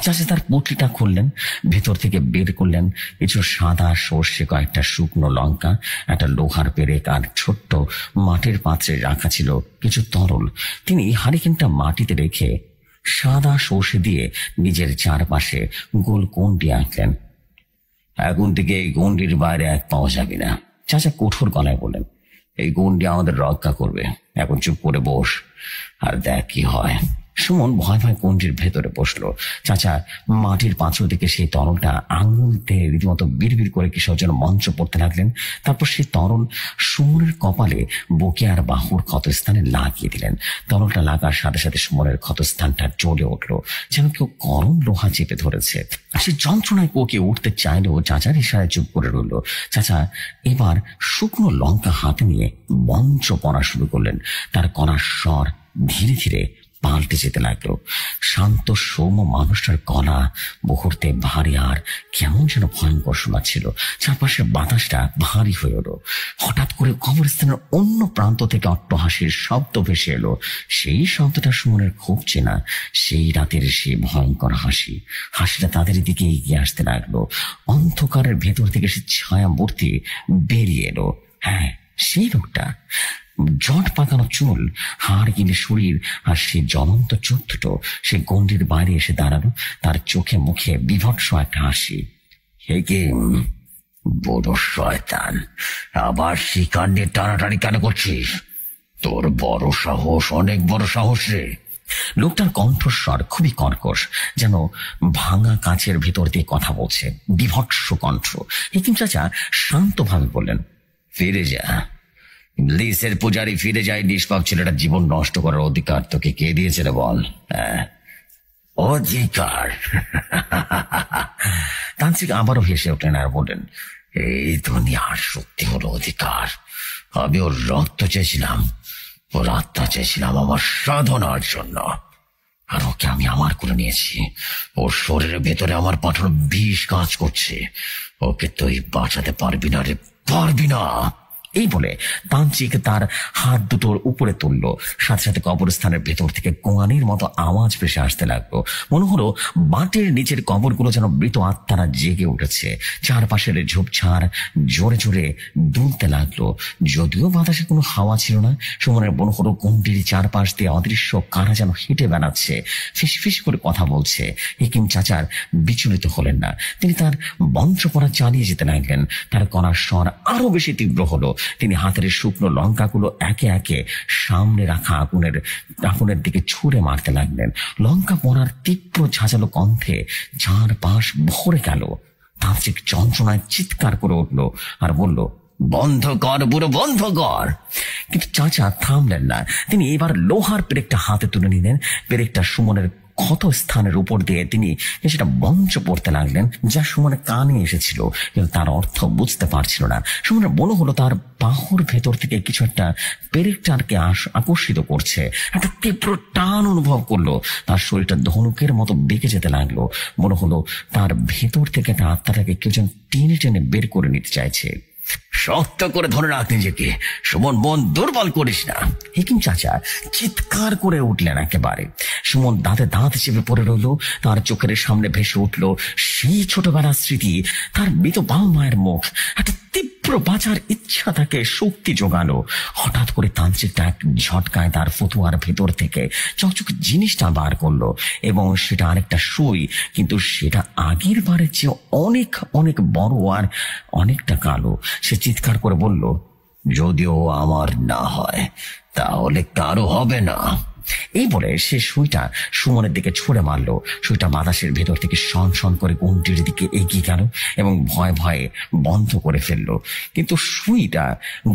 চাচা তার পুটলিটা খুললেন, ভেতর থেকে বের করলেন কিছু সাদা সর্ষে, কয়েকটা শুকনো লঙ্কা, একটা লোহার পেরেক আর ছোট্ট মাটির পাত্রে রাখা ছিল কিছু তরল। তিনি হারিকেনটা মাটিতে রেখে সাদা সর্ষে দিয়ে নিজের চারপাশে গোল গণ্ডি আঁকলেন। এখন থেকে এই গণ্ডির বাইরে এক পাওয়া যাবে না, চাচা কঠোর গলায় বললেন। এই গণ্ডি আমাদের রক্ষা করবে। এখন চুপ করে বস আর দেখ কি হয়। সুমন ভয় ভয় গণ্ডির ভেতরে বসলো। চাচা মাটির পাত্র থেকে সেই তরলটা আঙুল দিয়ে রীতিমতো বিড়বিড় করে কিসব যেন মন্ত্র পড়তে লাগলেন। তারপর সেই তরল সুমনের কপালে, বুকে আর বাহুর ক্ষতস্থানে লাগিয়ে দিলেন। তরলটা লাগার সাথে সাথে সুমনের ক্ষতস্থানটা জ্বলে উঠলো, যেন কেউ গরম লোহা চেপে ধরেছে। সে যন্ত্রণায় কোকে উঠতে চাইলেও চাচার ইশারায় চুপ করে রইল। চাচা এবার শুকনো লঙ্কা হাতে নিয়ে মন্ত্র পড়া শুরু করলেন। তার কড়ার স্বর ধীরে ধীরে পাল্টে যেতে লাগলো। শান্ত সৌম্য মানুষটার গলা মুহূর্তে ভারী আর কেমন যেন ভয়ঙ্কর শোনাচ্ছিল। চারপাশের বাতাসটা ভারী হয়ে এলো। হঠাৎ করে কবরস্থানের অন্য প্রান্ত থেকে অট্টহাসির শব্দ ভেসে এলো। সেই শব্দটা সুমনের খুব চেনা। সেই রাতের সেই ভয়ঙ্কর হাসি। হাসিটা তাদের দিকে এগিয়ে আসতে লাগলো। অন্ধকারের ভেতর থেকে সে ছায়া মূর্তি বেরিয়ে এলো। হ্যাঁ, সেই লোকটা। জট পাকানো চুল, হাড় গিলে শরীর, আর সে জ্বলন্ত চোখ দুটো। সে গণ্ডির বাইরে এসে দাঁড়ালো, তার চোখে মুখে বিভৎস একটা হাসি। হেকিম, বড় শয়তান, আবার শিকার নিয়ে টানাটানি কেন করছিস? তোর বড় সাহস, অনেক বড় সাহস রে। লোকটার কণ্ঠস্বর খুবই কর্কশ, যেন ভাঙা কাচের ভেতর দিয়ে কথা বলছে। বিভৎস কণ্ঠ। হেকিম চাচা শান্তভাবে বললেন, ফিরে যা। ইবলিসের পূজারি ফিরে যায়। নিষ্পাপ ছেলেটার জীবন নষ্ট করার অধিকার তোকে কে দিয়েছে রে বল? অধিকার? তান্ত্রিক আবারও হেসে উঠলেন আর বললেন, এই দুনিয়ার শক্তি হলো অধিকার। আমি ওর রক্ত চেয়েছিলাম, ওর আত্মা চেয়েছিলাম আমার সাধনার জন্য, আর ওকে আমি আমার করে নিয়েছি। ওর শরীরের ভেতরে আমার পাঠানো বিষ কাজ করছে। ওকে তুই বাঁচাতে পারবি না রে, পারবি না। এই বলে তান্ত্রিক তার হাত দুটোর উপরে তুললো। সাথে সাথে কবরস্থানের ভেতর থেকে গোয়ানির মতো আওয়াজ ভেসে আসতে লাগলো। মনে হলো মাটির নিচের কবরগুলো যেন মৃত আত্মারা জেগে উঠেছে। চারপাশের ঝোপঝাড় জোরে জোরে দুলতে লাগলো। যদিও বাতাসে কোনো হাওয়া ছিল না, সুমনের মনে হলো গণ্ডির চারপাশ দিয়ে অদৃশ্য কারা যেন হেঁটে বেড়াচ্ছে, ফিস ফিস করে কথা বলছে। হেকিম চাচার বিচলিত হলেন না। তিনি তার মন্ত্র পড়া চালিয়ে যেতে লাগলেন। তার কড়ার স্বর আরো বেশি তীব্র হলো। তিনি হাতের শুকনো লঙ্কাগুলো একে একে সামনে রাখা আগুনের দিকে ছুঁড়ে মারতে লাগলেন। লঙ্কা পড়ার তীব্র ঝাঁঝালো কণ্ঠে চারপাশ ভরে গেল। তান্ত্রিক যন্ত্রণায় চিৎকার করে উঠল আর বলল, বন্ধ কর বুড়ো, বন্ধ কর। কিন্তু চাচা থামলেন না। তিনি এবার লোহার পেরেকটা হাতে তুলে নিলেন। পেরেকটা সুমনের ক্ষত স্থানের উপর দিয়ে তিনি সেটা মঞ্চ পড়তে লাগলেন, যা সুমনের কানে এসেছিল, কিন্তু তার অর্থ বুঝতে পারছিল না। সুমনের মনে হলো তার বাহুর ভেতর থেকে কিছু একটা পেরেকটাকে আকর্ষিত করছে। একটা তীব্র টান অনুভব করলো, তার শরীরটা ধনুকের মতো বেঁকে যেতে লাগলো। মনে হলো তার ভেতর থেকে একটা আত্মাটাকে কেউ যেন টেনে টেনে বের করে নিতে চাইছে। শক্ত করে ধরে রাখ নিজেকে সুমন, মন দুর্বল করিস না। হেকিম চাচা চিৎকার করে উঠলেন একেবারে। সুমন দাঁতে দাঁত চেপে পড়ে রইল। তার চোখের সামনে ভেসে উঠল সেই ছোটবেলার স্মৃতি, তার মৃত বাবা মায়ের মুখ। একটা তীব্র বাঁচার ইচ্ছা তাকে শক্তি জোগালো। হঠাৎ করে তান্ত্রিকটা এক ঝটকায় তার ফতুয়ার ভেতর থেকে চকচকে জিনিসটা বার করলো, এবং সেটা আরেকটা সুই, কিন্তু সেটা আগের বারের চেয়ে অনেক অনেক বড় আর অনেকটা কালো। সে চিৎকার করে বলল, যদিও আমার না হয় তাহলে কারো হবে না। এই বলে সে সুইটা সুমনের দিকে ছুঁড়ে মারলো। সুইটা বাতাসের ভেতর থেকে শন শন করে গুমটির দিকে এগিয়ে গেল এবং ভয়ে ভয়ে বন্ধ করে ফেললো। কিন্তু সুইটা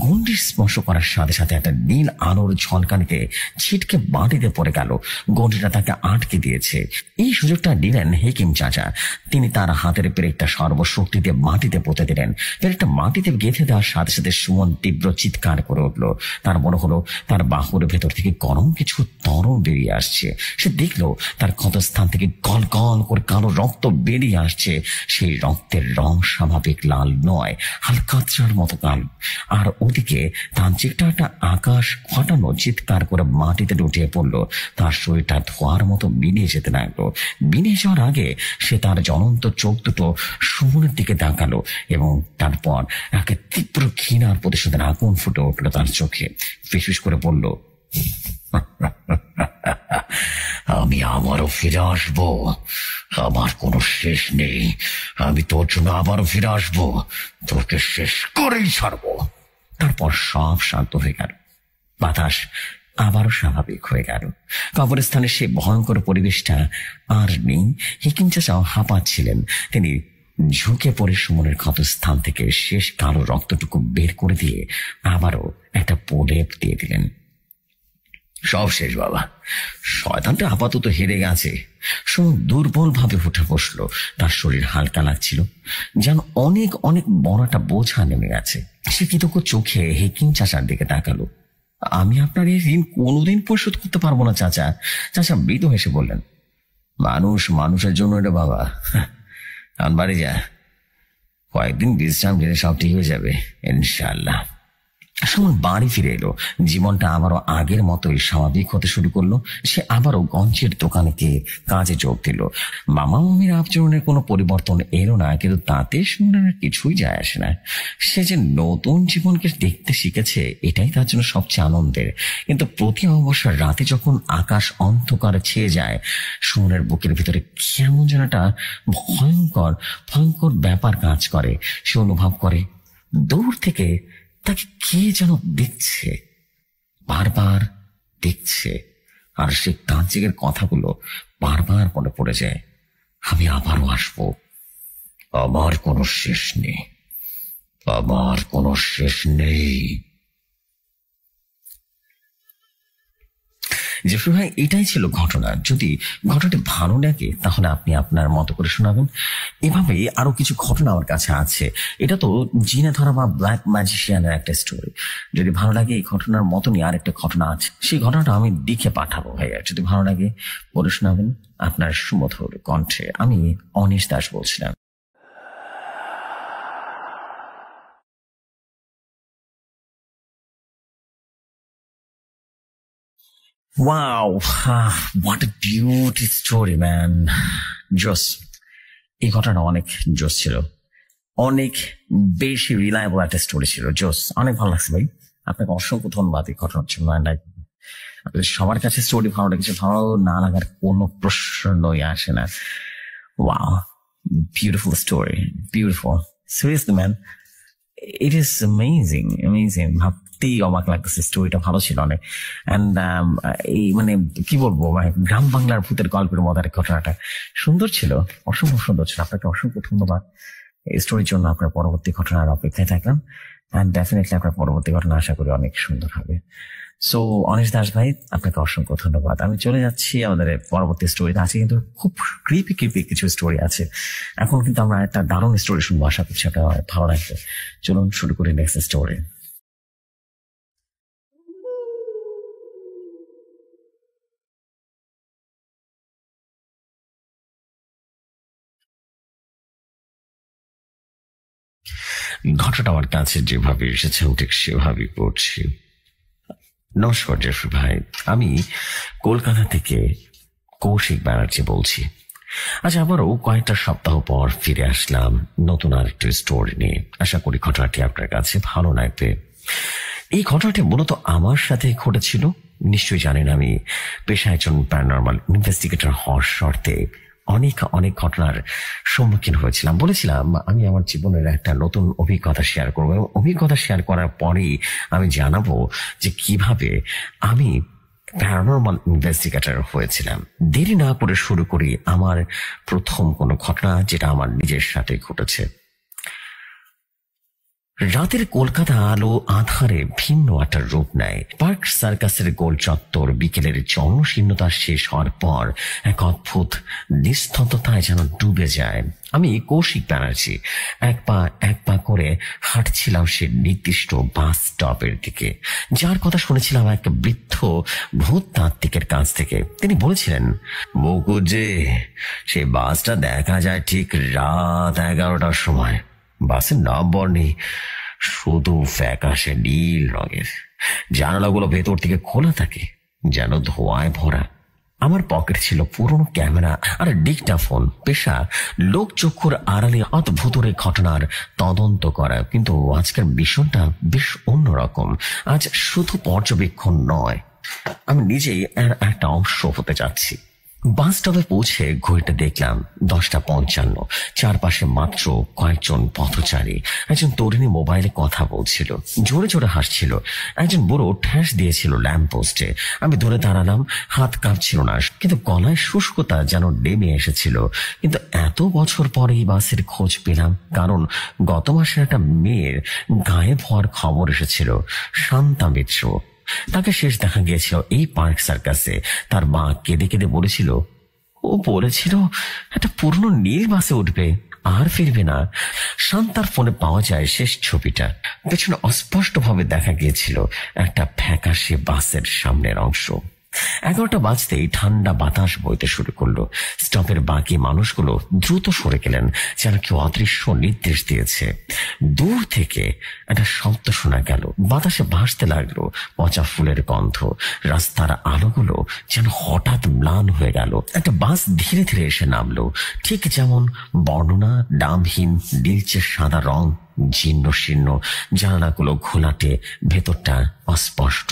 গুমটির স্পর্শ করার সাথে সাথে একটা নীল আলোর ঝলকানিতে ছিটকে মাটিতে পড়ে গেল। গন্ডিটা তাকে আটকে দিয়েছে। এই সুযোগটা নিলেন হেকিম চাচা। তিনি তার হাতের পেরেকটা সর্বশক্তি দিয়ে মাটিতে পুঁতে দিলেন। পেরেকটা মাটিতে গেঁথে দেওয়ার সাথে সাথে সুমন তীব্র চিৎকার করে উঠল। তার মনে হলো তার বাহুর ভেতর থেকে গরম কিছু তরল বেরিয়ে আসছে। সে দেখলো তার ক্ষতস্থান থেকে গল গল করে কালো রক্ত বেরিয়ে আসছে। সেই রক্তের রং স্বাভাবিক লাল নয়, হালকাচার মতো কালো। আর ওদিকে তান্ত্রিকটা একটা আকাশ ফাটানো চিৎকার করে মাটিতে লুটিয়ে পড়লো। তার শরীরটা ধোয়ার মতো বিনিয়ে যেতে লাগলো। বিনিয়ে যাওয়ার আগে সে তার জ্বলন্ত চোখ দুটো সুমনের দিকে তাকালো, এবং তারপর একে তীব্র ঘৃণার প্রতিশোধের আগুন ফুটে উঠলো তার চোখে। ফিসফিস করে বলল, আমি আবারও ফিরে আসবো। আমার কোনো শেষ নেই। আমি তোর জন্য আবারও ফিরে আসবো, তোকে শেষ করেই ছাড়বো। তারপর সব শান্ত হয়ে গেল। বাতাস আবারও স্বাভাবিক হয়ে গেল। কবরস্থানের সেই ভয়ঙ্কর পরিবেশটা আর নেই। হেকিম চাচাও হাঁপাচ্ছিলেন। তিনি ঝুঁকে পড়ে সুমনের ক্ষতস্থান থেকে শেষ কালো রক্তটুকু বের করে দিয়ে আবারও একটা প্রলেপ দিয়ে দিলেন। সব শেষ বাবা, শয়তানটা আপাতত হেরে গেছে। সুমন দুর্বল ভাবে উঠে বসলো। তার শরীর হালকা লাগছিল, যেন অনেক অনেক বড় একটা বোঝা নেমে গেছে। সে কৃতজ্ঞ চোখে হেকিম চাচার দিকে তাকালো। আমি আপনার এই ঋণ কোনোদিন পরিশোধ করতে পারবো না চাচা। চাচা মৃদু হেসে বললেন, মানুষ মানুষের জন্য এটা বাবা। বাড়ি যা, কয়েকদিন বিশ্রাম নিলে সব ঠিক হয়ে যাবে ইনশাল্লাহ। সুমন বাড়ি ফিরে এলো। জীবনটা আবারও আগের মতোই স্বাভাবিক হতে শুরু করলো। সে আবারও গঞ্জের দোকানে গিয়ে কাজে যোগ দিল। মামা মামির আচরণের কোনো পরিবর্তন এলো না, কিন্তু তাতে সুমনের কিছুই যায় আসে না। সে যে নতুন জীবনকে দেখতে শিখেছে, এটাই তার জন্য সবচেয়ে আনন্দের। কিন্তু প্রতি অবসর রাতে যখন আকাশ অন্ধকারে ছেয়ে যায়, সুমনের বুকের ভিতরে কেমন যেন একটা ভয়ঙ্কর ভয়ঙ্কর ব্যাপার কাজ করে। সে অনুভব করে দূর থেকে তাকে কে যেন দেখছে, বারবার দেখছে। আর সে তান্ত্রিকের কথাগুলো বারবার মনে পড়ে যায়। আমি আবারও আসবো, আমার কোনো শেষ নেই, আমার কোনো শেষ নেই। জেফরি ভাই, এটাই ছিল ঘটনা। যদি ঘটনাটি ভালো লাগে তাহলে আপনি আপনার মতো করে শোনাবেন। এভাবে আরো কিছু ঘটনা আমার কাছে আছে। এটা তো জিনে ধরা বা ব্ল্যাক ম্যাজিশিয়ানের একটা স্টোরি। যদি ভালো লাগে এই ঘটনার মতনই আরেকটা ঘটনা আছে, সেই ঘটনাটা আমি লিখে পাঠাবো ভাইয়া। যদি ভালো লাগে পড়ে শোনাবেন আপনার সুমধুর কণ্ঠে। আমি অনিশ দাস বলছিলাম। Wow, what a beauty story, man. জোস। এই ঘটনাটা অনেক জোস ছিল, অনেক বেশি রিলায়েবল একটা স্টোরি ছিল। জোস, অনেক ভালো লাগছে ভাই। আপনাকে অসংখ্য ধন্যবাদ এই ঘটনার জন্য। আপনাদের সবার কাছে স্টোরি ভালো লেগেছে, ভালো না লাগার কোনো প্রশ্নই আসে না। Wow, beautiful story, beautiful. Seriously man, it is amazing, amazing. ভাবতেই অবাক লাগতেছে, স্টোরিটা ভালো ছিল অনেক। অ্যান্ড এই মানে কি বলবো, মানে গ্রাম বাংলার ভূতের গল্পের মতো একটা ঘটনাটা সুন্দর ছিল, অসম্ভব সুন্দর ছিল। আপনাকে অসংখ্য ধন্যবাদ এই স্টোরির জন্য। আপনার পরবর্তী ঘটনার অপেক্ষায় থাকলাম। অ্যান্ড ডেফিনেটলি আপনার পরবর্তী ঘটনা আশা করি অনেক সুন্দর হবে। সো অনিশ দাস ভাই, আপনাকে অসংখ্য ধন্যবাদ। আমি চলে যাচ্ছি আমাদের পরবর্তী স্টোরিতে। আছে কিন্তু খুব ক্রিপি কিছু স্টোরি আছে। এখন কিন্তু আমরা একটা দারুণ স্টোরি শুনবো, আশা করছি আপনার ভালো লাগবে। চলুন শুরু করি নেক্সট স্টোরি। ঘটনাটা আমার কাছে যেভাবে এসেছে আমি ঠিক সেভাবেই পড়ছি। নমস্কার জেফরি ভাই, আমি কলকাতা থেকে কৌশিক ব্যানার্জি বলছি। আজ আবারও কয়েকটা সপ্তাহ পর ফিরে আসলাম নতুন আরেকটি স্টোরি নিয়ে। আশা করি ঘটনাটি আপনার কাছে ভালো লাগবে। এই ঘটনাটি মূলত আমার সাথে ঘটেছিল। নিশ্চয়ই জানেন আমি পেশায় একজন প্যারানরমাল ইনভেস্টিগেটর হওয়ার শর্তে অনেক ঘটনার সম্মুখীন হয়েছিলাম। বলেছিলাম আমি আমার জীবনের একটা নতুন অভিজ্ঞতা শেয়ার করবো, এবং অভিজ্ঞতা শেয়ার করার পরেই আমি জানাবো যে কিভাবে আমি প্যারানরমাল ইনভেস্টিগেটর হয়েছিলাম। দেরি না করে শুরু করি আমার প্রথম কোনো ঘটনা, যেটা আমার নিজের সাথে ঘটেছে। রাতের কলকাতা আলো আধারে ভিন্ন একটা রূপ নেয়। পার্ক সার্কাসের গোল চত্বর বিকেলের জনশীর্ণতা শেষ হওয়ার পর এক অদ্ভুত নিস্তব্ধতায় যেন ডুবে যায়। আমি কৌশিক ব্যানার্জি এক পা করে হাঁটছিলাম সে নির্দিষ্ট বাস স্টপের দিকে, যার কথা শুনেছিলাম এক বৃদ্ধ ভূতাত্ত্বিকের কাছ থেকে। তিনি বলেছিলেন, মুকুজ্জি, সেই বাসটা দেখা যায় ঠিক রাত 11টার সময়। বাসের নম্বর নেই, শুধু ফ্যাকাশে নীল রঙের। জানালাগুলো ভেতর থেকে খোলা থাকে, যেন ধোঁয়ায় ভরা। আমার পকেট ছিল পুরনো ক্যামেরা আর ডিকটাফোন। পেশা লোকচক্ষুর আড়ালে অদ্ভুতরে ঘটনার তদন্ত করা। কিন্তু আজকের মিশনটা বেশ অন্যরকম। আজ শুধু পর্যবেক্ষণ নয়, আমি নিজেই এর একটা অংশ হতে যাচ্ছি। বাস স্টপে পৌঁছে ঘড়িতে দেখলাম 10:55। চারপাশে মাত্র কয়েকজন পথচারী। একজন তরুণী মোবাইলে কথা বলছিল, জোরে জোরে হাসছিল। একজন বুড়ো ঠেস দিয়েছিল ল্যাম্প পোস্টে। আমি ধরে দাঁড়ালাম, হাত কাঁপছিল না, কিন্তু গলায় শুষ্কতা যেন নেমে এসেছিল। কিন্তু এত বছর পরে এই বাসের খোঁজ পেলাম, কারণ গত মাসে একটা মেয়ের গায়েব হওয়ার খবর এসেছিল, শান্তা মিত্র। তাকে শেষ দেখা গিয়েছিল এই পার্ক সার্কাসে। তার মা কেঁদে কেঁদে বলেছিল, ও বলেছিল একটা পুরনো নীল বাসে উঠবে আর ফিরবে না। শান্তার ফোনে পাওয়া যায় শেষ ছবিটা। পেছনে অস্পষ্টভাবে দেখা গিয়েছিল একটা ফ্যাকাশে বাসের সামনের অংশ। 11টা বাজতেই ঠান্ডা বাতাস বইতে শুরু করলো। স্টপের বাকি মানুষগুলো দ্রুত সরে গেলেন, যেন কেউ অদৃশ্য নির্দেশ দিয়েছে। দূর থেকে একটা শব্দ শোনা গেল, বাতাসে ভাসতে লাগলো পচা ফুলের গন্ধ। রাস্তার আলোগুলো যেন হঠাৎ ম্লান হয়ে গেল। একটা বাস ধীরে ধীরে এসে নামলো, ঠিক যেমন বর্ণনা, নামহীন নীলচে সাদা রং, জীর্ণ শীর্ণ, জানালাগুলো ঘোলাটে, ভেতরটা অস্পষ্ট।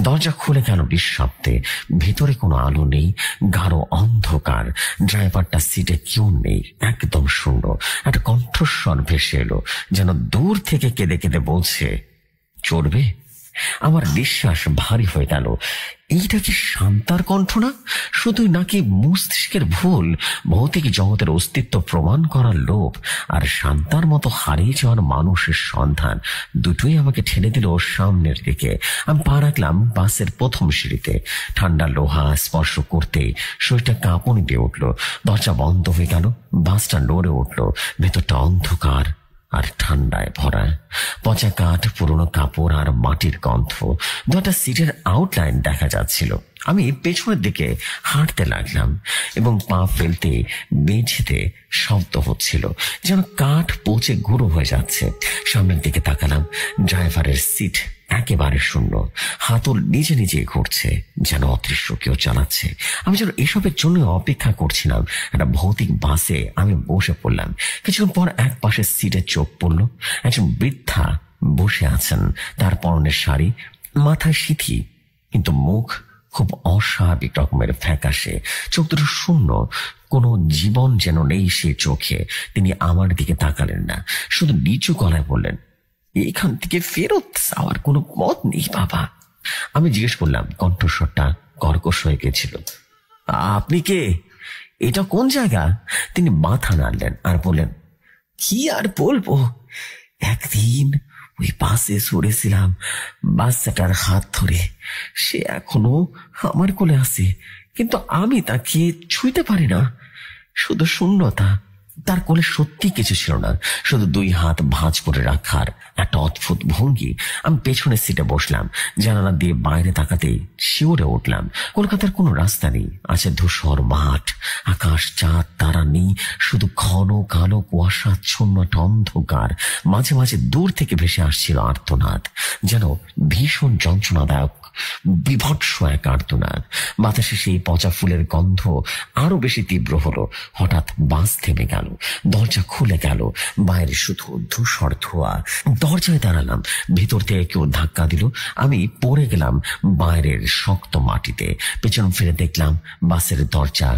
দরজা খুলে গেল নিঃশব্দে। ভেতরে কোনো আলো নেই, গাঢ় অন্ধকার। ড্রাইভারটা সিটে কেউ নেই, একদম শূন্য। একটা কণ্ঠস্বর ভেসে এলো, যেন দূর থেকে কেঁদে কেঁদে বলছে, চড়বে? আমার নিঃশ্বাস ভারী হয়ে গেল। এইটা কি শান্তার কণ্ঠ না? শুধুই নাকি মস্তিষ্কের ভুল? ভৌতিক জগতের অস্তিত্ব প্রমাণ করার লোভ আর শান্তার মতো হারিয়ে যাওয়ার মানুষের সন্ধান, দুটোই আমাকে ঠেলে দিল সামনের দিকে। আমি পা রাখলাম বাসের প্রথম সিঁড়িতে। ঠান্ডা লোহা স্পর্শ করতেই শরীরটা কাঁপুনি দিয়ে উঠল। দরজা বন্ধ হয়ে গেল, বাসটা নড়ে উঠল। ভেতরটা অন্ধকার আর ঠান্ডায় ভরা। পচা কাঠ, পুরনো কাপড় আর মাটির গন্ধ। দুটা সিটের আউটলাইন দেখা যাচ্ছিল। আমি পেছনের দিকে হাঁটতে লাগলাম এবং পা ফেলতে মেঝেতে শব্দ হচ্ছিল, যেন কাঠ পচে গুঁড়ো হয়ে যাচ্ছে। সামনের দিকে তাকালাম, ড্রাইভারের সিট একেবারে শূন্য। হাতল নিজে নিজে ঘুরছে, যেন অদৃশ্য কেউ চালাচ্ছে। আমি যেন এসবের জন্য অপেক্ষা করছিলাম। একটা ভৌতিক বাসে আমি বসে পড়লাম। কিছুক্ষণ পর এক পাশের সিটে চোখ পড়ল। একজন বৃদ্ধা বসে আছেন, তার পরনের শাড়ি, মাথায় সিথি, কিন্তু মুখ খুব অস্বাভাবিক রকমের ফ্যাকাশে। চোখ দুটো শূন্য, কোনো জীবন যেন নেই সে চোখে। তিনি আমার দিকে তাকালেন না, শুধু নিচু গলায় বললেন, এখান থেকে ফেরত যাওয়ার কোনো পথ নেই বাবা। আমি জিজ্ঞেস করলাম, কণ্ঠস্বরটা কর্কশ হয়ে গেছিল, আপনি কে? এটা কোন জায়গা? তিনি মাথা নাড়লেন আর বললেন, কি আর বলবো, একদিন ওই বাসে চড়েছিলাম বাচ্চাটার হাত ধরে। সে এখনো আমার কোলে আছে, কিন্তু আমি তাকে ছুঁইতে পারি না। শুধু শূন্যতা। তার কোলে সত্যি কিছু ছিল না, শুধু দুই হাত ভাঁজ করে রাখার একটা অদ্ভুত ভঙ্গি। আমি পেছনের সিটে বসলাম। জানালা দিয়ে বাইরে তাকাতেই শিউরে উঠলাম। কলকাতার কোনো রাস্তা নেই, আছে ধূসর মাঠ, আকাশ, চাঁদ, তারা নেই, শুধু ঘন কালো কুয়াশাচ্ছন্ন একটা অন্ধকার। মাঝে মাঝে দূর থেকে ভেসে আসছিল আর্তনাদ, যেন ভীষণ যন্ত্রণাদায়ক বিভৎস এক আর্তনাদ। বাতাসে সেই পচা ফুলের গন্ধ আরো বেশি তীব্র হলো। হঠাৎ বাস থেমে গেল, দরজা খুলে গেল, বাইরে শুধু ধূসর ধোঁয়া। দরজায় দাঁড়ালাম, ভেতর থেকে কেউ ধাক্কা দিল। আমি পড়ে গেলাম বাইরের শক্ত মাটিতে। পেছন ফিরে দেখলাম বাসের দরজা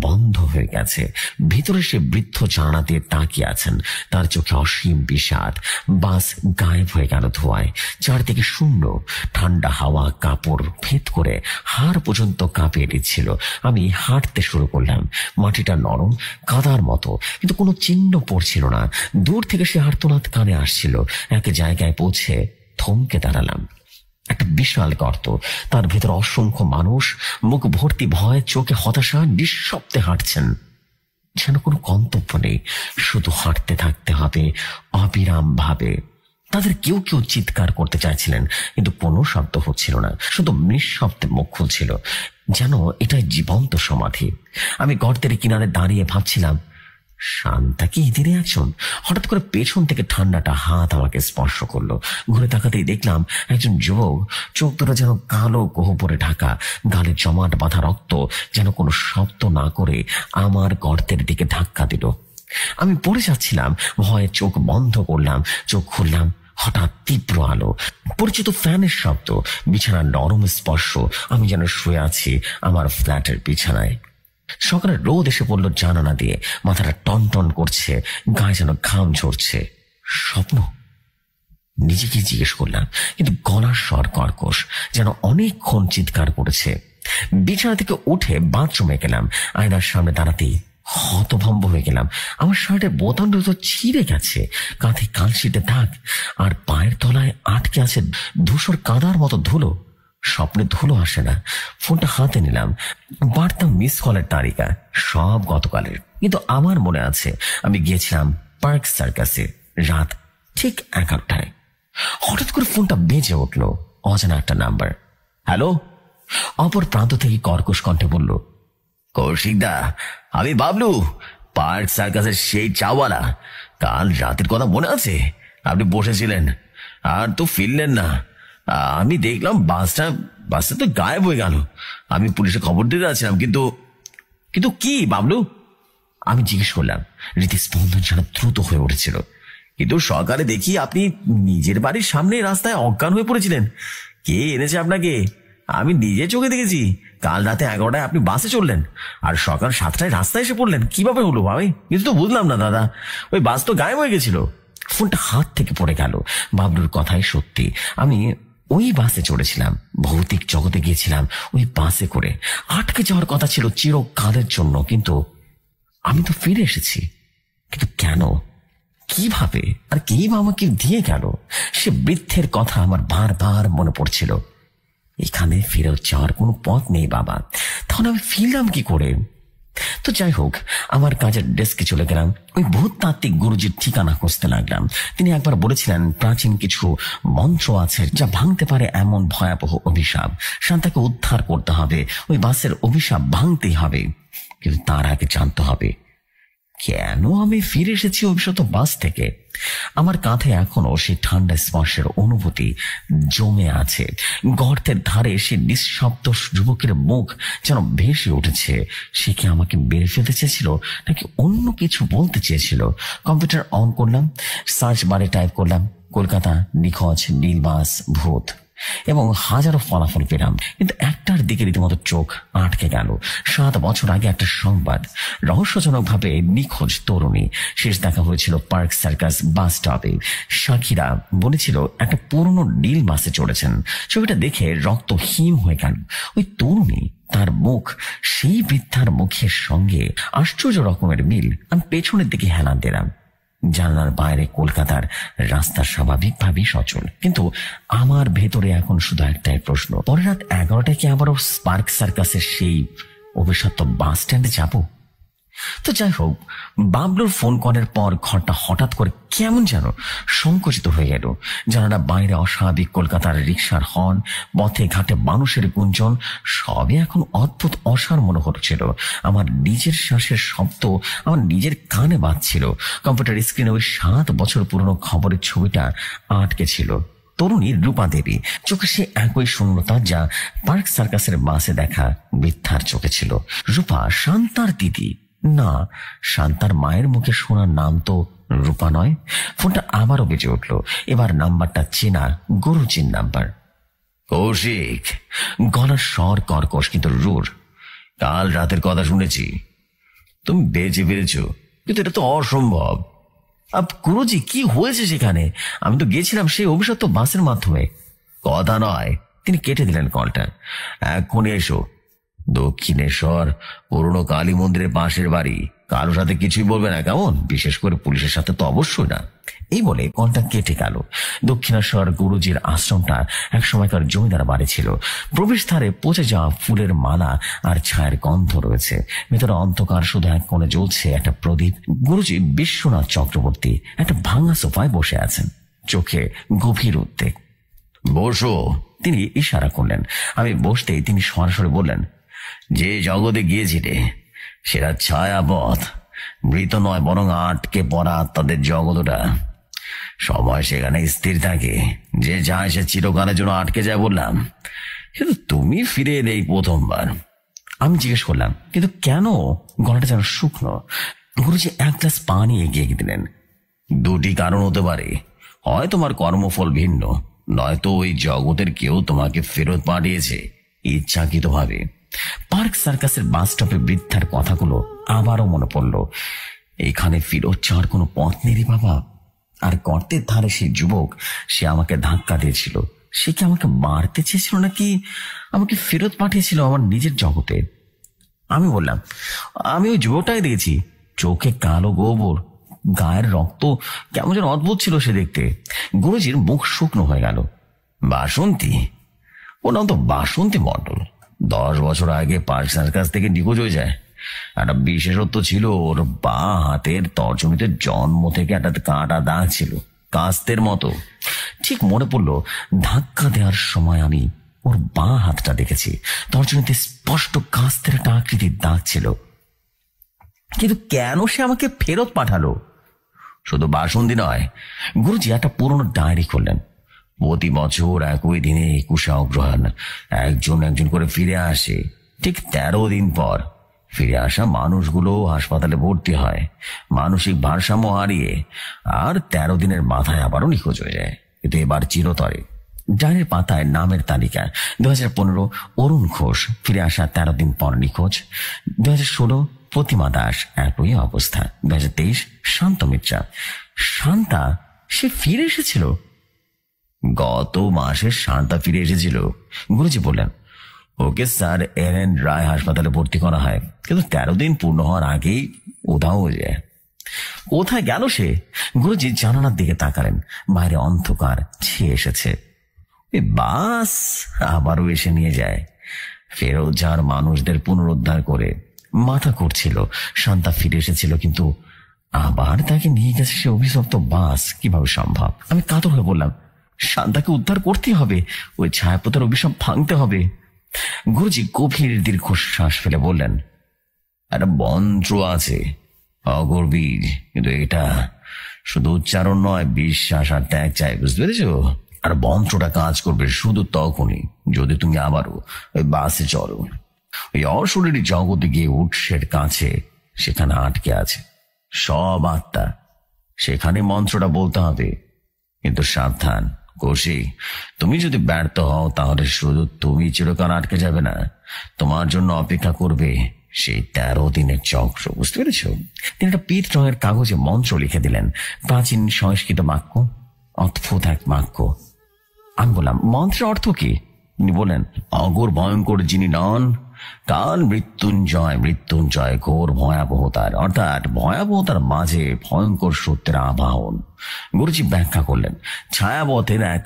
বন্ধ হয়ে গেছে। ভিতরে সে বৃদ্ধ জানালা দিয়ে তাকিয়ে আছেন, তার চোখে অসীম বিষাদ। বাস গায়েব হয়ে গেল ধোঁয়ায়। চারদিকে শূন্য। ঠান্ডা হাওয়া কাপড় ভেদ করে হাড় পর্যন্ত কাঁপিয়ে দিচ্ছিল। আমি হাঁটতে শুরু করলাম। মাটিটা নরম, কাদার মতো, কিন্তু কোনো চিহ্ন পড়ছিল না। দূর থেকে সে আর্তনাদ কানে আসছিল। এক জায়গায় পৌঁছে থমকে দাঁড়ালাম। একটা বিশাল গর্ত, তার ভেতর অসংখ্য মানুষ, মুখ ভর্তি ভয়, চোখে হতাশা, নিঃশব্দে হাঁটছেন। যেন কোনো গন্তব্য নেই, শুধু হাঁটতে থাকতে হবে অবিরাম ভাবে। তাদের কেউ কেউ চিৎকার করতে চাইছিলেন, কিন্তু কোনো শব্দ হচ্ছিল না, শুধু নিঃশব্দে মুখ খুলছিল, যেন এটাই জীবন্ত সমাধি। আমি গর্তের কিনারে দাঁড়িয়ে ভাবছিলাম, শান্তা কি এদিনে একজন? হঠাৎ করে পেছন থেকে ঠান্ডাটা হাত আমাকে স্পর্শ করলো। ঘুরে তাকাতেই দেখলাম একজন যুবক, চোখ দুটো যেন কালো গহ্বরে ঢাকা, গালে জমাট বাঁধা রক্ত, যেন কোনো শব্দ না করে আমার গর্তের দিকে ধাক্কা দিল। আমি পড়ে যাচ্ছিলাম, ভয়ে চোখ বন্ধ করলাম। চোখ খুললাম, হঠাৎ তীব্র আলো, পরিচিত ফ্যানের শব্দ, বিছানার নরম স্পর্শ। আমি যেন শুয়ে আছি আমার ফ্ল্যাটের বিছানায়। সকালের রোদ এসে পড়ল জানালা দিয়ে, মাথাটা টন টন করছে, গায়ে যেন ঘাম ঝরছে। স্বপ্ন? নিজেকে জিজ্ঞেস করলাম, কিন্তু গলার স্বর কর্কশ, যেন অনেকক্ষণ চিৎকার করেছে। বিছানা থেকে উঠে বাথরুমে গেলাম। আয়নার সামনে দাঁড়াতেই হতভম্ব হয়ে গেলাম। আমার শার্টের বোতামটা তো ছিঁড়ে গেছে, কাঁধে কালশিটে দাগ, আর পায়ের তলায় আটকে আছে ধূসর কাদার মতো ধুলো। স্বপ্নে ধুলো আসে না। ফোনটা হাতে নিলাম, বার্তা মিস কলের তালিকা, সব গতকালের। কিন্তু আমার মনে আছে আমি গিয়েছিলাম পার্ক সার্কাসে রাত ঠিক 11টায়। হঠাৎ করে ফোনটা বেজে উঠলো, অজানা একটা নাম্বার। হ্যালো? অপর প্রান্ত থেকে কর্কশ কণ্ঠে বলল, কৌশিকদা, আমি বাবলু, পার্ক সার্কাসের সেই চাওয়ালা। কাল রাতের কথা মনে আছে? আপনি বসেছিলেন আর তো ফিরলেন না। আমি দেখলাম বাসটা তো গায়েব হয়ে গেল। আমি পুলিশে খবর দিতে যাচ্ছিলাম, কিন্তু কি বাবলু? আমি জিজ্ঞেস করলাম। হৃদস্পন্দন যেন দ্রুত হয়ে উঠেছিল। কিন্তু সকালে দেখি আপনি নিজের বাড়ির সামনে রাস্তায় অজ্ঞান হয়ে পড়েছিলেন। কে এনেছে আপনাকে? আমি নিজে চোখে দেখেছি। কাল রাতে 11টায় আপনি বাসে চললেন, আর সকাল 7টায় রাস্তায় এসে পড়লেন। কিভাবে হলো ভাই? কিছু তো বুঝলাম না দাদা। ওই বাস তো গায়েব হয়ে গেছিল। ফোনটা হাত থেকে পড়ে গেল। বাবলুর কথাই সত্যি। আমি ওই বাসে চড়েছিলাম, ভৌতিক জগতে গিয়েছিলাম ওই বাসে করে। আটকে যাওয়ার কথা ছিল চিরকালের জন্য, কিন্তু আমি তো ফিরে এসেছি। কিন্তু কেন, কিভাবে, আর কে বা আমাকে দিয়ে গেল? সে বৃদ্ধের কথা আমার বারবার মনে পড়ছিল। এখানে ফিরে যাওয়ার কোনো পথ নেই বাবা, তাহলে আমি ফিরলাম কি করে? তো যাই হোক, আমার কাজের ডেস্কে চলে গেলাম। ওই ভূতাত্ত্বিক গুরুজির ঠিকানা খুঁজতে লাগলাম। তিনি একবার বলেছিলেন প্রাচীন কিছু মন্ত্র আছে যা ভাঙতে পারে এমন ভয়াবহ অভিশাপ। শান্তাকে উদ্ধার করতে হবে, ওই বাসের অভিশাপ ভাঙতেই হবে। কিন্তু তার আগে জানতে হবে কেন আমি ফিরে এসেছি অভিশপ্ত বাস থেকে। আমার কাঁধে এখনো সেই ঠান্ডা স্পর্শের অনুভূতি জমে আছে। গর্তের ধারে সে নিঃশব্দ যুবকের মুখ যেন ভেসে উঠেছে। সে কি আমাকে বের ফেলতে চেয়েছিল, নাকি অন্য কিছু বলতে চেয়েছিল? কম্পিউটার অন করলাম, সার্চ বারে টাইপ করলাম কলকাতা নিখোঁজ নীলবাস ভূত, এবং হাজারো ফলাফল পেলাম। কিন্তু একটার দিকে রীতিমতো চোখ আটকে গেল। 7 বছর আগে একটা সংবাদ, রহস্যজনকভাবে নিখোঁজ তরুণী। শেষ দেখা হয়েছিল পার্ক সার্কাস বাস স্টপে। সাক্ষীরা বলেছিল একটা পুরনো নীল বাসে চড়েছেন। ছবিটা দেখে রক্ত হিম হয়ে গেল। ওই তরুণী, তার মুখ সেই বৃদ্ধার মুখের সঙ্গে আশ্চর্য রকমের মিল। আমি পেছনের দিকে হেলান দিলাম। জানালার বাইরে কলকাতার রাস্তা স্বাভাবিকভাবেই সচল, কিন্তু আমার ভেতরে এখন শুধু একটাই প্রশ্ন, পরে রাত 11টায় কি আবারও স্পার্ক সার্কাসের সেই অভিশপ্ত বাস স্ট্যান্ডে যাব? তো যাই হোক, বাবলুর ফোন কলের পর ঘরটা হঠাৎ করে কেমন যেন সংকুচিত হয়ে গেল। জানালা বাইরে অস্বাভাবিক কলকাতার রিক্সার হর্ন, পথে ঘাটে মানুষের গুঞ্জন, সবই এখন অদ্ভুত অসার মনে হচ্ছিল। আমার নিজের শ্বাসের শব্দ আমার নিজের কানে বাজছিল। কম্পিউটার স্ক্রিনে ওই 7 বছর পুরনো খবরের ছবিটা আটকে ছিল। তরুণী রূপা দেবী, চোখে সে একই শূন্যতা যা পার্ক সার্কাসের বাসে দেখা বৃদ্ধার চোখে ছিল। রূপা শান্তার দিদি না, শান্তার মায়ের মুখে শোনার নাম তো রূপা নয়। ফোনটা আবারও বেজে উঠল। এবার নাম্বারটা চেনা, গুরুজির নাম্বার। কৌশিক, গলার স্বর কর্কশ কিন্তু রূঢ়। কাল রাতের কথা শুনেছি, তুমি বেঁচে ফিরেছ, কিন্তু এটা তো অসম্ভব। গুরুজি, কি হয়েছে সেখানে? আমি তো গেছিলাম সেই অভিশপ্ত বাসের মাধ্যমে। কথা নয়, তিনি কেটে দিলেন কলটা। এক্ষুনি এসো, দক্ষিণেশ্বর পুরনো কালী মন্দিরের পাশের বাড়ি। কারোর সাথে কিছুই বলবে না, কেমন? বিশেষ করে পুলিশের সাথে তো অবশ্যই না। এই বলে কলটা কেটে গেল। দক্ষিণেশ্বর গুরুজির আশ্রমটা এক সময়কার জমিদার বাড়ি ছিল। প্রবেশদ্বারে পচে যাওয়া ফুলের মালা আর ছায়ের গন্ধ রয়েছে। ভেতরে অন্ধকার, শুধু এক কোণে জ্বলছে একটা প্রদীপ। গুরুজি বিশ্বনাথ চক্রবর্তী একটা ভাঙা সোফায় বসে আছেন, চোখে গভীর উদ্বেগ। বসো, তিনি ইশারা করলেন। আমি বসতেই তিনি সরাসরি বললেন, যে জগতে গিয়েছিলে সেটা ছায়াপথ, মৃত নয় বরং আটকে পড়া তাদের জগৎটা। সময় সেখানে স্থির থাকে, যে যায় সে চিরকালের জন্য আটকে যায় বললাম, কিন্তু তুমি ফিরে এলে এই প্রথমবার। আমি জিজ্ঞেস করলাম, কিন্তু কেন? গলাটা যেন শুকনো। গুরুজি এক গ্লাস পানি এগিয়ে দিলেন। দুটি কারণ হতে পারে, হয় তোমার কর্মফল ভিন্ন, নয়তো ওই জগতের কেউ তোমাকে ফেরত পাঠিয়েছে ইচ্ছাকৃতভাবে। পার্ক সার্কাসের বাস স্টপে বৃদ্ধার কথাগুলো আবারও মনে পড়ল। এখানে ফেরত যাওয়ার কোনো পথ নেই বাবা। আর গর্তের ধারে সেই যুবক, সে আমাকে ধাক্কা দিয়েছিল। সে কি আমাকে মারতে চেয়েছিল নাকি আমাকে ফেরত পাঠিয়েছিল আমার নিজের জগতে? আমি বললাম, আমি ওই যুবকটাই দেখেছি, চোখে কালো গোবর, গায়ের রক্ত কেমন যেন অদ্ভুত ছিল সে দেখতে। গুরুজির মুখ শুকনো হয়ে গেল। বাসন্তী? ও নাম তো বাসন্তী মণ্ডল। 10 বছর আগে পার্ক সার্কাস থেকে নিখোঁজ হয়ে যায়। একটা বিশেষত্ব ছিল, ওর বা হাতের তর্জনীতে জন্ম থেকে একটা কাঁটা দাগ ছিল, কাস্তের মতো। ঠিক মনে পড়লো, ধাক্কা দেওয়ার সময় আমি ওর বা হাতটা দেখেছি, তর্জনীতে স্পষ্ট কাস্তের একটা আকৃতির দাগ ছিল। কিন্তু কেন সে আমাকে ফেরত পাঠালো? শুধু বাসন্তী নয়, গুরুজি একটা পুরনো ডায়েরি করলেন। প্রতি বছর একই দিনে 21শে অগ্রহায়ণ একজন একজন করে ফিরে আসে। ঠিক 13 দিন পর ফিরে আসা মানুষগুলো হাসপাতালে ভর্তি হয় মানসিক ভারসাম্য হারিয়ে, আর 13 দিনের মাথায় আবারও নিখোঁজ হয়ে যায়। কিন্তু এবার চিরতরে। ডায়ের পাতায় নামের তালিকা 2015 অরুণ ঘোষ, ফিরে আসা 13 দিন পর নিখোঁজ। 2016 প্রতিমা দাস, একই অবস্থা। 2023 শান্ত মিত্রা। শান্তা, সে ফিরে এসেছিল? গত মাসে শান্তা ফিরে এসেছিল, গুরুজি বললেন। ওকে স্যার এন রায় হাসপাতালে ভর্তি করা হয়, কিন্তু 13 দিন পূর্ণ হওয়ার আগেই উধাও হয়ে যায়। কোথায় গেল সে? গুরুজি জানালার দিকে তাকালেন। বাইরে অন্ধকার ছেয়ে এসেছে। বাস আবারও এসে নিয়ে যায়। ফেরত যাওয়ার মানুষদের পুনরুদ্ধার করে মাথা করছিল। শান্তা ফিরে এসেছিল, কিন্তু আবার তাকে নিয়ে গেছে সে অভিশপ্ত বাস। কিভাবে সম্ভব? আমি কাতর হয়ে বললাম, শান্তাকে উদ্ধার করতে হবে, ওই ছায়াপথের অভিশাপ ভাঙতে হবে। গুরুজি গভীর দীর্ঘশ্বাস ফেলে বললেন, একটা মন্ত্র আছে, অগর বীজ, কিন্তু এটা শুধু উচ্চারণ নয়, বিশ্বাস আর ত্যাগ চাই, বুঝতে পেরেছ? আর মন্ত্রটা কাজ করবে শুধু তখনই যদি তুমি আবারও ওই বাসে চড়ো। ওই অশরীরী জগতে গিয়ে উৎসের কাছে, সেখানে আটকে আছে সব আত্মা, সেখানে মন্ত্রটা বলতে হবে। কিন্তু সাবধান কৌশিক, তুমি যদি ব্যর্থ হও তাহলে শুধু তুমি চিরকাল আটকে যাবে না, তোমার জন্য অপেক্ষা করবে সেই 13 দিনের চক্র, বুঝতে পেরেছ? তিনি একটা পিঠ রঙের কাগজে মন্ত্র লিখে দিলেন, প্রাচীন সংস্কৃত বাক্য, অদ্ভুত এক বাক্য। আমি বললাম, মন্ত্রের অর্থ কি? তিনি বলেন, অঘোর ভয়ঙ্কর যিনি নন, কাল মৃত্যুঞ্জয় মৃত্যুঞ্জয় ঘোর ভয়াবহতার, অর্থাৎ ভয়াবহতার মাঝে ভয়ঙ্কর সত্যের আবাহন। গুরুজি ব্যাখ্যা করলেন, ছায়াপথের এক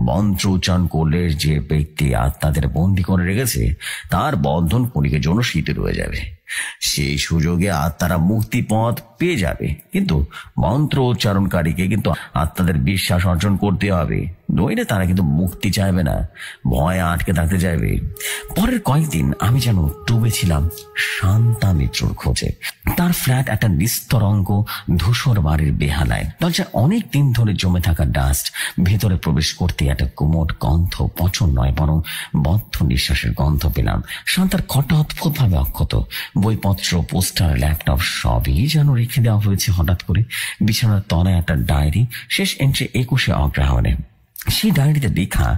মন্ত্র উচ্চারণ করলে যে ব্যক্তি আত্মাদের বন্দী করে রেখেছে তার বন্ধন ক্ষণিকের জন্য শিথিল হয়ে যাবে। সেই সুযোগে আত্মারা মুক্তি পথ পেয়ে যাবে, কিন্তু মন্ত্র উচ্চারণকারীকে কিন্তু আত্মাদের বিশ্বাস অর্জন করতে হবে, নইলে তারা কিন্তু মুক্তি চাইবে না, ভয়ে আটকে থাকতে চাইবে। পরের কয়েকদিন আমি যেন ডুবেছিলাম শান্তা মিত্রর খোঁজে। তার ফ্ল্যাট একটা নিস্তরঙ্গ ধূসর বাড়ির বেহালায়। দরজায় অনেক দিন ধরে জমে থাকা ডাস্ট। ভেতরে প্রবেশ করতে একটা কুমোট গন্ধ, পছন্দ নয় বরং বদ্ধ নিঃশ্বাসের গন্ধ পেলাম। শান্তার ঘরটা অদ্ভুত ভাবে অক্ষত। বইপত্র, পোস্টার, ল্যাপটপ সবই যেন রেখে দেওয়া হয়েছে হঠাৎ করে। বিছানার তলায় একটা ডায়েরি, শেষ এন্ট্রি 21 অগ্রহায়ণে। সেই ডায়েরিতে লেখা,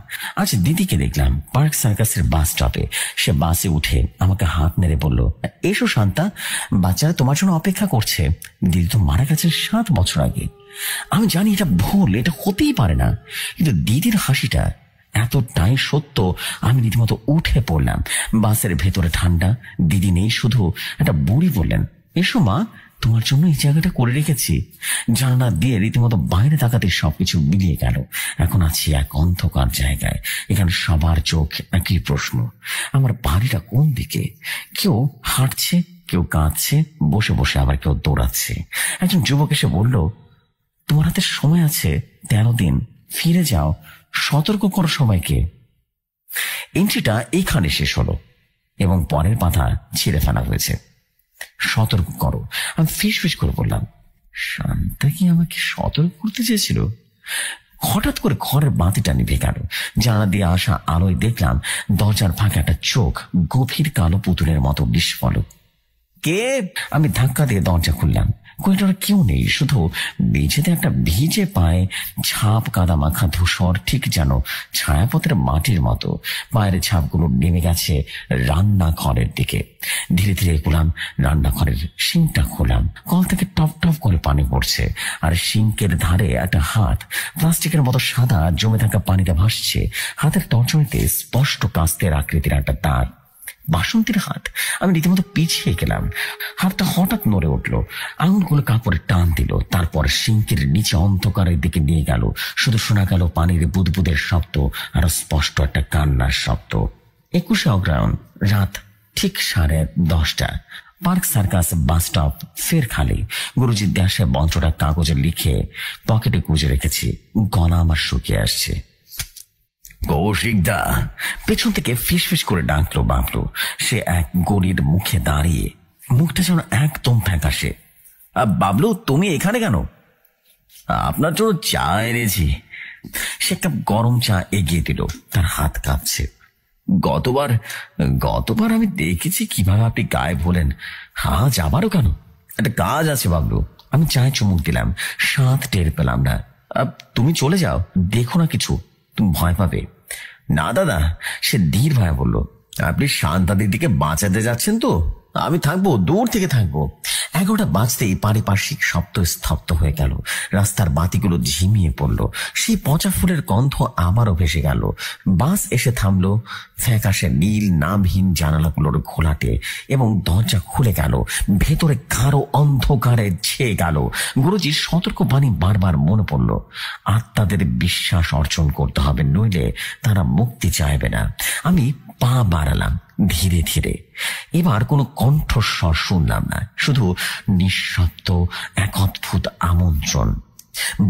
আজ দিদিকে দেখলাম পার্ক সার্কাসের বাস স্টপে। সে বাসে উঠে আমাকে হাত নেড়ে বলল, এসো শান্তা, বাচ্চারা তোমার জন্য অপেক্ষা করছে। দিদি তো মারা গেছেন 7 বছর আগে। আমি জানি এটা ভুল, এটা হতেই পারে না, কিন্তু দিদির হাসিটা এতটাই সত্য। আমি রীতিমতো উঠে পড়লাম। বাসের ভেতরে ঠান্ডা, দিদি নেই, শুধু একটা বুড়ি বললেন, এসো মা, তোমার জন্য এই জায়গাটা করে রেখেছি। জানালা দিয়ে রীতিমতো বাইরে তাকাতে সবকিছু মিলিয়ে গেল। এখন আছি এক অন্ধকার জায়গায়। এখানে সবার চোখ একই প্রশ্ন, আমার বাড়িটা কোন দিকে? কেউ হাঁটছে, কেউ কাঁদছে, বসে বসে আবার কেউ দৌড়াচ্ছে। একজন যুবক এসে বলল, তোমার হাতে সময় আছে 13 দিন, ফিরে যাও, সতর্ক করো সবাইকে। এন্ট্রিটা এইখানে শেষ হলো এবং পরের পাতা ছিঁড়ে ফেলা হয়েছে। সতর্ক করো। আমি ফিস ফিস করে বললাম, শান্তা কি আমাকে সতর্ক করতে চেয়েছিল? হঠাৎ করে ঘরের বাতিটা নিভে গেল। জানালা দিয়ে আসা আলোয় দেখলাম দরজার ফাঁকে একটা চোখ, গভীর কালো পুতুলের মতো বিস্ফলক। কে? আমি ধাক্কা দিয়ে দরজা খুললাম। করিডোরে কেউ নেই, শুধু মেঝেতে একটা ভিজে পায়ে ছাপ, কাদা মাখা ধূসর, ঠিক যেন ছায়াপথের মাটির মতো। পায়ের ছাপগুলো নেমে গেছে রান্নাঘরের দিকে। ধীরে ধীরে এগোলাম। রান্নাঘরের সিঙ্কটা খোলাম। কল থেকে টপ টপ করে পানি পড়ছে, আর সিঙ্কের ধারে একটা হাত, প্লাস্টিকের মতো সাদা, জমে থাকা পানিতে ভাসছে। হাতের তর্জনীতে স্পষ্ট কাস্তের আকৃতির একটা দাগ, বাসন্তীর হাত। আমি রীতিমতো পিছিয়ে গেলাম। হাতটা হঠাৎ নড়ে উঠলো, আঙুলগুলো কাপড়ে টান দিল, তারপর সিঙ্কের নিচে অন্ধকারের দিকে নিয়ে গেল। শুধু শোনা গেল পানির বুদবুদের শব্দ আর স্পষ্ট একটা কান্নার শব্দ। 21 অগ্রহায়ণ, রাত ঠিক 10:30। পার্ক সার্কাস বাস স্টপ ফের খালি। গুরুজির দেশে মন্ত্রটা কাগজে লিখে পকেটে গুজে রেখেছি। গলা আমার শুকিয়ে আসছে। কৌশিকদা, পেছন থেকে ফিস ফিস করে ডাকলো বাবলু। সে এক গলির মুখে দাঁড়িয়ে, মুখটা যেন একদম ফ্যাকাশে। বাবলু, তুমি এখানে কেন? আপনার জন্য চা এনেছি। সে একটা গরম চা এগিয়ে দিল, তার হাত কাঁপছে। গতবার আমি দেখেছি কিভাবে আপনি গায়েব হলেন, আজ আবারও কেন? একটা কাজ আছে বাবলু। আমি চায়ে চুমুক দিলাম। স্বাদ টের পেলাম না। তুমি চলে যাও, দেখো না কিছু, তুমি ভয় পাবে। না দাদা, সে ধীর ভয়ে বলল, আপনি শান্তা দিদিকে বাঁচাতে যাচ্ছেন তো? আমি থাকবো, দূর থেকে থাকবো। 11টা বাজতেই পারিপার্শ্বিক শব্দ স্তব্ধ হয়ে গেল। রাস্তার বাতিগুলো ঝিমিয়ে পড়ল। সেই পচা ফুলের গন্ধ আবারও ভেসে গেল। বাস এসে থামলো ফ্যাকাশে নীল নামহীন জানালাগুলোর ঘোলাটে, এবং দরজা খুলে গেল। ভেতরে গাঢ় অন্ধকারে ছেয়ে গেল। গুরুজির সতর্ক বাণী বারবার মনে পড়ল, আত্মাদের বিশ্বাস অর্জন করতে হবে, নইলে তারা মুক্তি চাইবে না। আমি পা বাড়ালাম ধীরে ধীরে। এবার কোনো কণ্ঠস্বর শুনলাম না, শুধু নিঃশব্দ এক অদ্ভুত আমন্ত্রণ।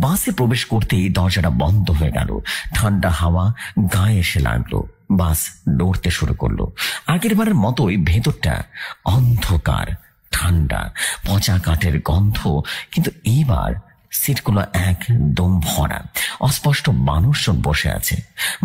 বাসে প্রবেশ করতেই দরজাটা বন্ধ হয়ে গেল। ঠান্ডা হাওয়া গায়ে এসে লাগলো। বাস নড়তে শুরু করলো। আগের বারের মতোই ভেতরটা অন্ধকার, ঠান্ডা, পচা কাঠের গন্ধ, কিন্তু এইবার সিটগুলো একদম ভরা। অস্পষ্ট মানুষজন বসে আছে,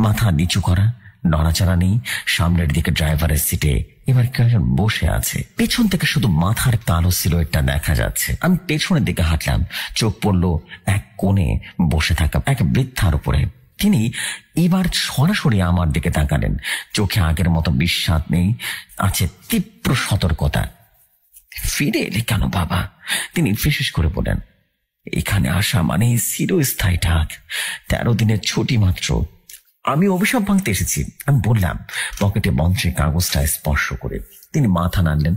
মাথা নিচু করা, নড়াচড়া নেই। সামনের দিকে ড্রাইভারের সিটে এবার কয়েকজন বসে আছে। পেছন থেকে শুধু মাথার কালো সিলুয়েটটা দেখা যাচ্ছে। আমি পেছনের দিকে হাঁটলাম। চোখ পড়লো এক কোণে বসে থাকা এক বৃদ্ধার উপরে। তিনি এবার সরাসরি আমার দিকে তাকালেন। চোখে আগের মতো বিস্বাদ নেই, আছে তীব্র সতর্কতা। ফিরে এলে কেন বাবা? তিনি ফিসফিস করে বলেন, এখানে আসা মানে চিরস্থায়ী ঢাক, 13 দিনের ছুটি মাত্র। আমি অভিশাপ ভাঙতে এসেছি, আমি বললাম, পকেটে মন্ত্রের কাগজটা স্পর্শ করে। তিনি মাথা নাড়লেন।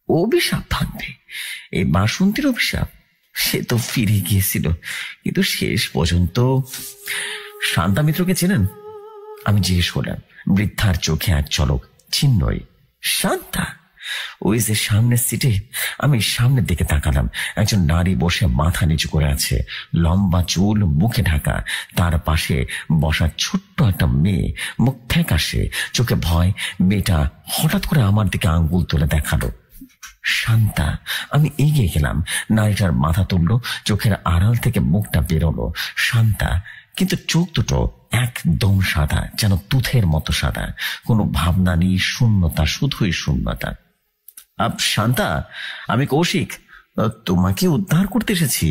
অভিশাপ ভাঙবে? এই বাসন্তীর অভিশাপ? সে তো ফিরে গিয়েছিল, কিন্তু শেষ পর্যন্ত। শান্তা মিত্রকে চেনেন? আমি জিজ্ঞেস করলাম। বৃদ্ধার চোখে এক ঝলক চিহ্নই। শান্তা? ওই যে সামনের সিটে। আমি সামনের দিকে তাকালাম। একজন নারী বসে মাথা নিচু করে আছে, লম্বা চুল, মুখে ঢাকা। তার পাশে বসা ছোট্ট একটা মেয়ে, মুখ ফ্যাকাশে, চোখে ভয়। মেয়েটা হঠাৎ করে আমার দিকে আঙ্গুল তুলে দেখালো। শান্তা। আমি এগিয়ে গেলাম। নারীটার মাথা তুললো, চোখের আড়াল থেকে মুখটা বেরোলো। শান্তা, কিন্তু চোখ দুটো একদম সাদা, যেন তুথের মতো সাদা। কোনো ভাবনা নেই, শূন্যতা, শুধুই শূন্যতা। শান্তা, আমি কৌশিক, তোমাকে উদ্ধার করতে এসেছি।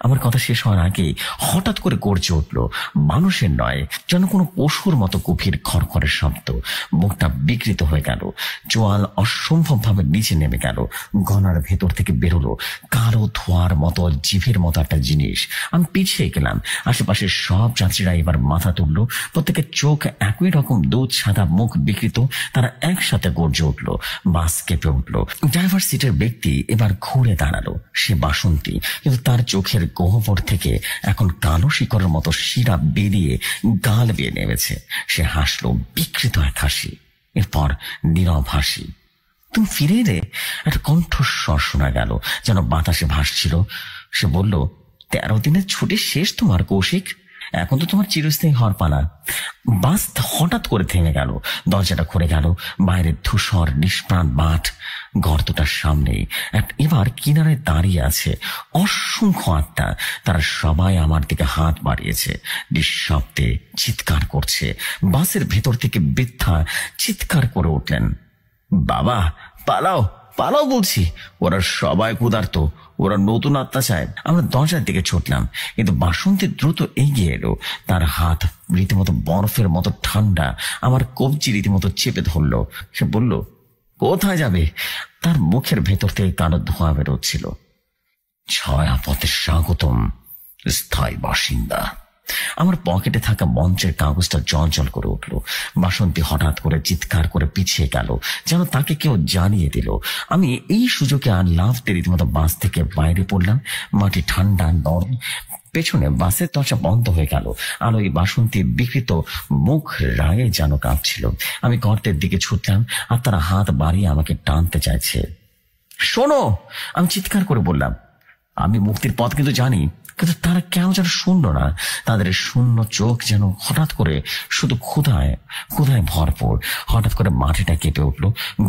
আমার কথা শেষ হওয়ার আগেই হঠাৎ করে গর্জে উঠল, মানুষের নয়, যেন কোনো পশুর মতো গভীর খড়খড়ের শব্দ। মুখটা বিকৃত হয়ে গেল, চোয়াল অসম্ভব ভাবে নিচে নেমে গেল। গলার ভেতর থেকে বেরোলো কালো ধোয়ার মতো, জিভের মতো একটা জিনিস। আমি পিছিয়ে গেলাম। আশেপাশের সব যাত্রীরা এবার মাথা তুলল। প্রত্যেকের চোখ একই রকম, দুধ সাদা, মুখ বিকৃত। তারা একসাথে গর্জে উঠল। বাস কেঁপে উঠল। ড্রাইভার সিটের ব্যক্তি এবার ঘুরে দাঁড়ালো। সে বাসন্তী, কিন্তু তার চোখের গহ্বর থেকে এখন কালো শিকড়ের মতো শিরা বেরিয়ে গাল বেয়ে নেমেছে। সে হাসলো, বিকৃত এক হাসি। এরপর নীরব হাসি। তুমি ফিরে এলে? একটা কণ্ঠস্বর শোনা গেল, যেন বাতাসে ভাসছিল। সে বলল, 13 দিনের ছুটি শেষ তোমার কৌশিক, এখন তো তোমার চিরস্থায়ী হওয়ার পালা। বাস হঠাৎ করে থেমে গেল। দরজাটা খুলে গেল। বাইরে ধূসর নিষ্প্রাণ মাঠ। গর্তটার সামনেই এবার কিনারে দাঁড়িয়ে আছে অসংখ্য আত্মা। তারা সবাই আমার দিকে হাত বাড়িয়েছে, নিঃশব্দে চিৎকার করছে। বাসের ভেতর থেকে বৃদ্ধা চিৎকার করে উঠলেন, বাবা পালাও, পালাও বলছি, ওরা সবাই ক্ষুধার্ত, ওরা নতুন আত্মা চায়। আমরা দরজার দিকে ছুটলাম, কিন্তু বাসন্তী দ্রুত এগিয়ে এলো। তার হাত রীতিমতো বরফের মতো ঠান্ডা। আমার কবজি রীতিমতো চেপে ধরলো। সে বলল, কোথায় যাবে? তার মুখের ভেতর থেকে কালো ধোঁয়া বেরোচ্ছিল। ছায়াপথে স্বাগতম, স্থায়ী বাসিন্দা। আমার পকেটে থাকা মঞ্চের কাগজটা জল করে উঠল। বাসন্তী হঠাৎ করে চিৎকার করে পিছিয়ে গেল, যেন তাকে কেউ জানিয়ে দিল। আমি এই সুযোগে আর লাফতে রীতিমতো বাস থেকে বাইরে পড়লাম। মাটি ঠান্ডা, নরম। পেছনে বাসের দরজা বন্ধ হয়ে গেল। আলোয় বাসন্তীর বিকৃত মুখ রাগে যেন কাঁপছিল। আমি গর্তের দিকে ছুটলাম, আর তারা হাত বাড়িয়ে আমাকে টানতে চাইছে। শোনো, আমি চিৎকার করে বললাম। আমি মুক্তির পথ কিন্তু জানি, কিন্তু তারা কেন যেন শুনল না। তাদের শূন্য চোখ যেন হঠাৎ করে শুধু ক্ষুধায় ভরপুর। হঠাৎ করে মাটিটা কেঁপে উঠল।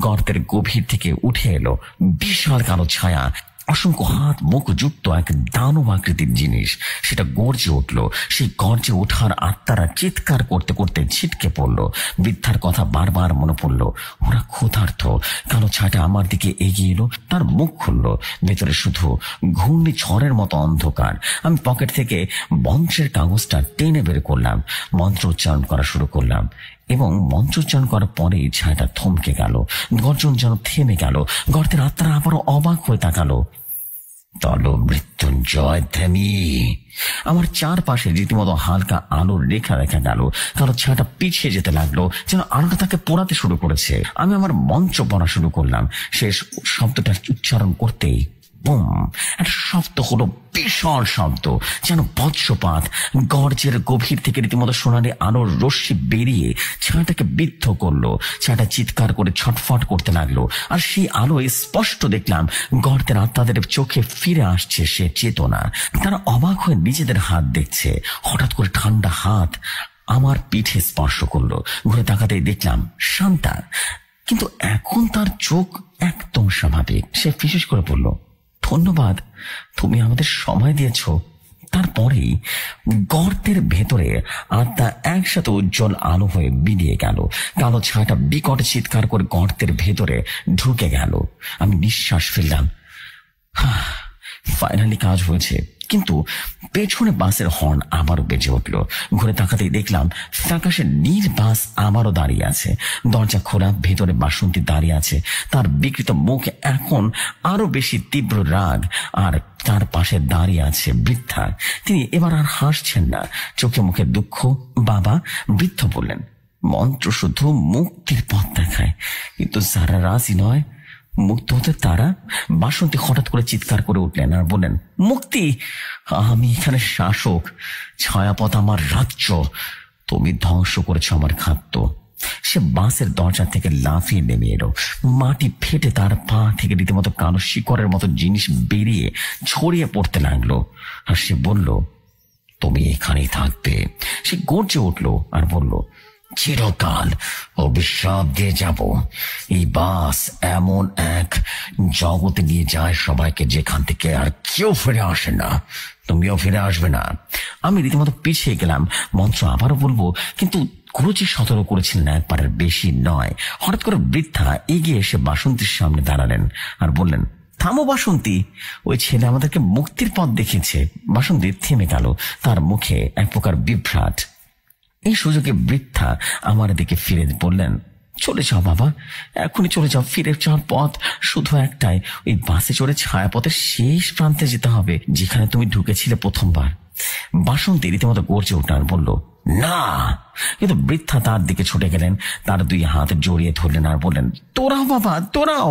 গর্তের গভীর থেকে উঠে এলো বিশাল কালো ছায়া। অসংখ্য হাত মুখ যুক্ত এক দানব আকৃতির জিনিস। সেটা গর্জে উঠল। সেই গর্জে ওঠার আত্মারা চিৎকার করতে করতে ছিটকে পড়ল। বৃদ্ধার কথা বারবার মনে পড়ল। ওরা ক্ষুধার্ত। কালো ছায়াটা আমার দিকে এগিয়ে এলো। তার মুখ খুলল। ভেতরে শুধু ঘূর্ণি ঝড়ের মতো অন্ধকার। আমি পকেট থেকে মঞ্চের কাগজটা টেনে বের করলাম, মন্ত্র উচ্চারণ করা শুরু করলাম। এবং মন্ত্রোচ্চারণ করার পরেই ছায়াটা থমকে গেল। গর্জন যেন থেমে গেল। গর্তের আত্মারা আবারও অবাক হয়ে তাকালো। তল মৃত্যুঞ্জয় ধ্যামি। আমার চারপাশে রীতিমতো হালকা আলোর রেখা দেখা গেল। কারো ছায়াটা পিছিয়ে যেতে লাগলো, যেন আলোটা তাকে পোড়াতে শুরু করেছে। আমি আমার মন্ত্র পড়া শুরু করলাম। শেষ শব্দটা উচ্চারণ করতেই বুম, একটা শব্দ হলো, বিশাল শব্দ, যেন বজ্রপাত। গর্জের গভীর থেকে রীতিমতো সোনালি আলোর রশ্মি বেরিয়ে ছায়াটাকে বিদ্ধ করলো। ছায়াটা চিৎকার করে ছটফট করতে লাগলো। আর সেই আলোয় স্পষ্ট দেখলাম গর্তের আত্মাদের চোখে ফিরে আসছে সে চেতনা। তারা অবাক হয়ে নিজেদের হাত দেখছে। হঠাৎ করে ঠান্ডা হাত আমার পিঠে স্পর্শ করলো। ঘুরে তাকাতেই দেখলাম শান্তা, কিন্তু এখন তার চোখ একদম স্বাভাবিক। সে বিশেষ করে বলল, ধন্যবাদ, তুমি আমাদের সময় দিয়েছ। তারপরেই গর্তের ভেতরে আত্মা একসাথে উজ্জ্বল আলো হয়ে বিলিয়ে গেল। কালো ছায়াটা বিকট চিৎকার করে গর্তের ভেতরে ঢুকে গেল। আমি নিঃশ্বাস ফেললাম। ফাইনালি কাজ হয়েছে। কিন্তু পেছনে বাসের হর্ন আবারও বেজে উঠল। ঘুরে তাকাতেই দেখলাম ফ্যাকাশে নীল বাস আবারও দাঁড়িয়ে আছে। দরজা খোলা, ভেতরে বাসন্তী দাঁড়িয়ে আছে। তার বিকৃত মুখ এখন আরো বেশি তীব্র রাগ। আর তার পাশে দাঁড়িয়ে আছে বৃদ্ধা। তিনি এবার আর হাসছেন না, চোখে মুখে দুঃখ। বাবা, বৃদ্ধ বললেন, মন্ত্র শুধু মুক্তির পথ দেখায়, কিন্তু যারা রাজি নয় মুক্ত হতে তারা। বাসন্তী হঠাৎ করে চিৎকার করে উঠলেন আর বললেন, মুক্তি! আমি এখানে শাসক, ছায়াপথ আমার রাজ্য, তুমি ধ্বংস করেছ আমার খাদ্য। সে বাসের দরজা থেকে লাফিয়ে নেমে এলো। মাটি ফেটে তার পা থেকে রীতিমতো কালো শিকড়ের মতো জিনিস বেরিয়ে ছড়িয়ে পড়তে লাগলো। আর সে বলল, তুমি এখানেই থাকবে। সে গর্জে উঠল আর বলল, চিরকাল অভিশাপ দিয়ে যাব। এই বাস এমন এক জগতে নিয়ে যায় সবাইকে যেখান থেকে আর কেউ ফিরে আসে না। তুমিও ফিরে আসবে না। আমি রীতিমতো পিছিয়ে গেলাম। মন্ত্র আবারও বলবো, কিন্তু গুরুজি সতর্ক করেছিলেন একবারের বেশি নয়। হঠাৎ করে বৃদ্ধা এগিয়ে এসে বাসন্তীর সামনে দাঁড়ালেন আর বললেন, থামো বাসন্তী, ওই ছেলে আমাদেরকে মুক্তির পথ দেখিয়েছে। বাসন্তী থেমে গেল, তার মুখে এক প্রকার বিভ্রাট। এই সুযোগে বৃদ্ধা আমার দিকে ফিরে বললেন, চলে যাও বাবা, এখনই চলে যাও। ফিরে যাওয়ার পথ শুধু একটাই, ওই বাসে চড়ে ছায়াপথের শেষ প্রান্তে যেতে হবে, যেখানে তুমি ঢুকেছিলে প্রথমবার। বাসন্তী রীতিমতো গর্জে উঠলেন আর বলল, না। কিন্তু বৃদ্ধা তার দিকে ছুটে গেলেন, তার দুই হাত জড়িয়ে ধরলেন আর বললেন, তোরাও বাবা, তোরাও।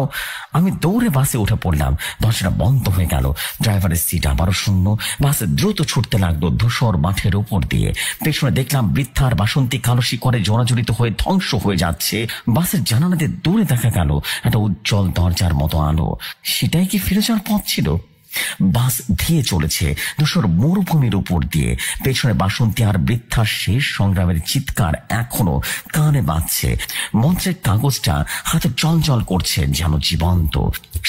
আমি দৌড়ে বাসে উঠে পড়লাম। দরজাটা বন্ধ হয়ে গেল। ড্রাইভারের সিট আবারও শূন্য। বাসে দ্রুত ছুটতে লাগলো ধূসর মাঠের উপর দিয়ে। পেছনে দেখলাম বৃদ্ধা আর বাসন্তী কালো শিকড়ে জড়াজড়িত হয়ে ধ্বংস হয়ে যাচ্ছে। বাসের জানালাতে দূরে দেখা গেল একটা উজ্জ্বল দরজার মতো আলো। সেটাই কি ফিরে যাওয়ার পথ ছিল? বাস ধেয়ে চলেছে ধূসর মরুভূমির উপর দিয়ে। পেছনে বাসন্তী আর বৃদ্ধার শেষ সংগ্রামের চিৎকার এখনো কানে বাজছে। মন্ত্রের কাগজটা হাতে জল করছে যেন জীবন্ত।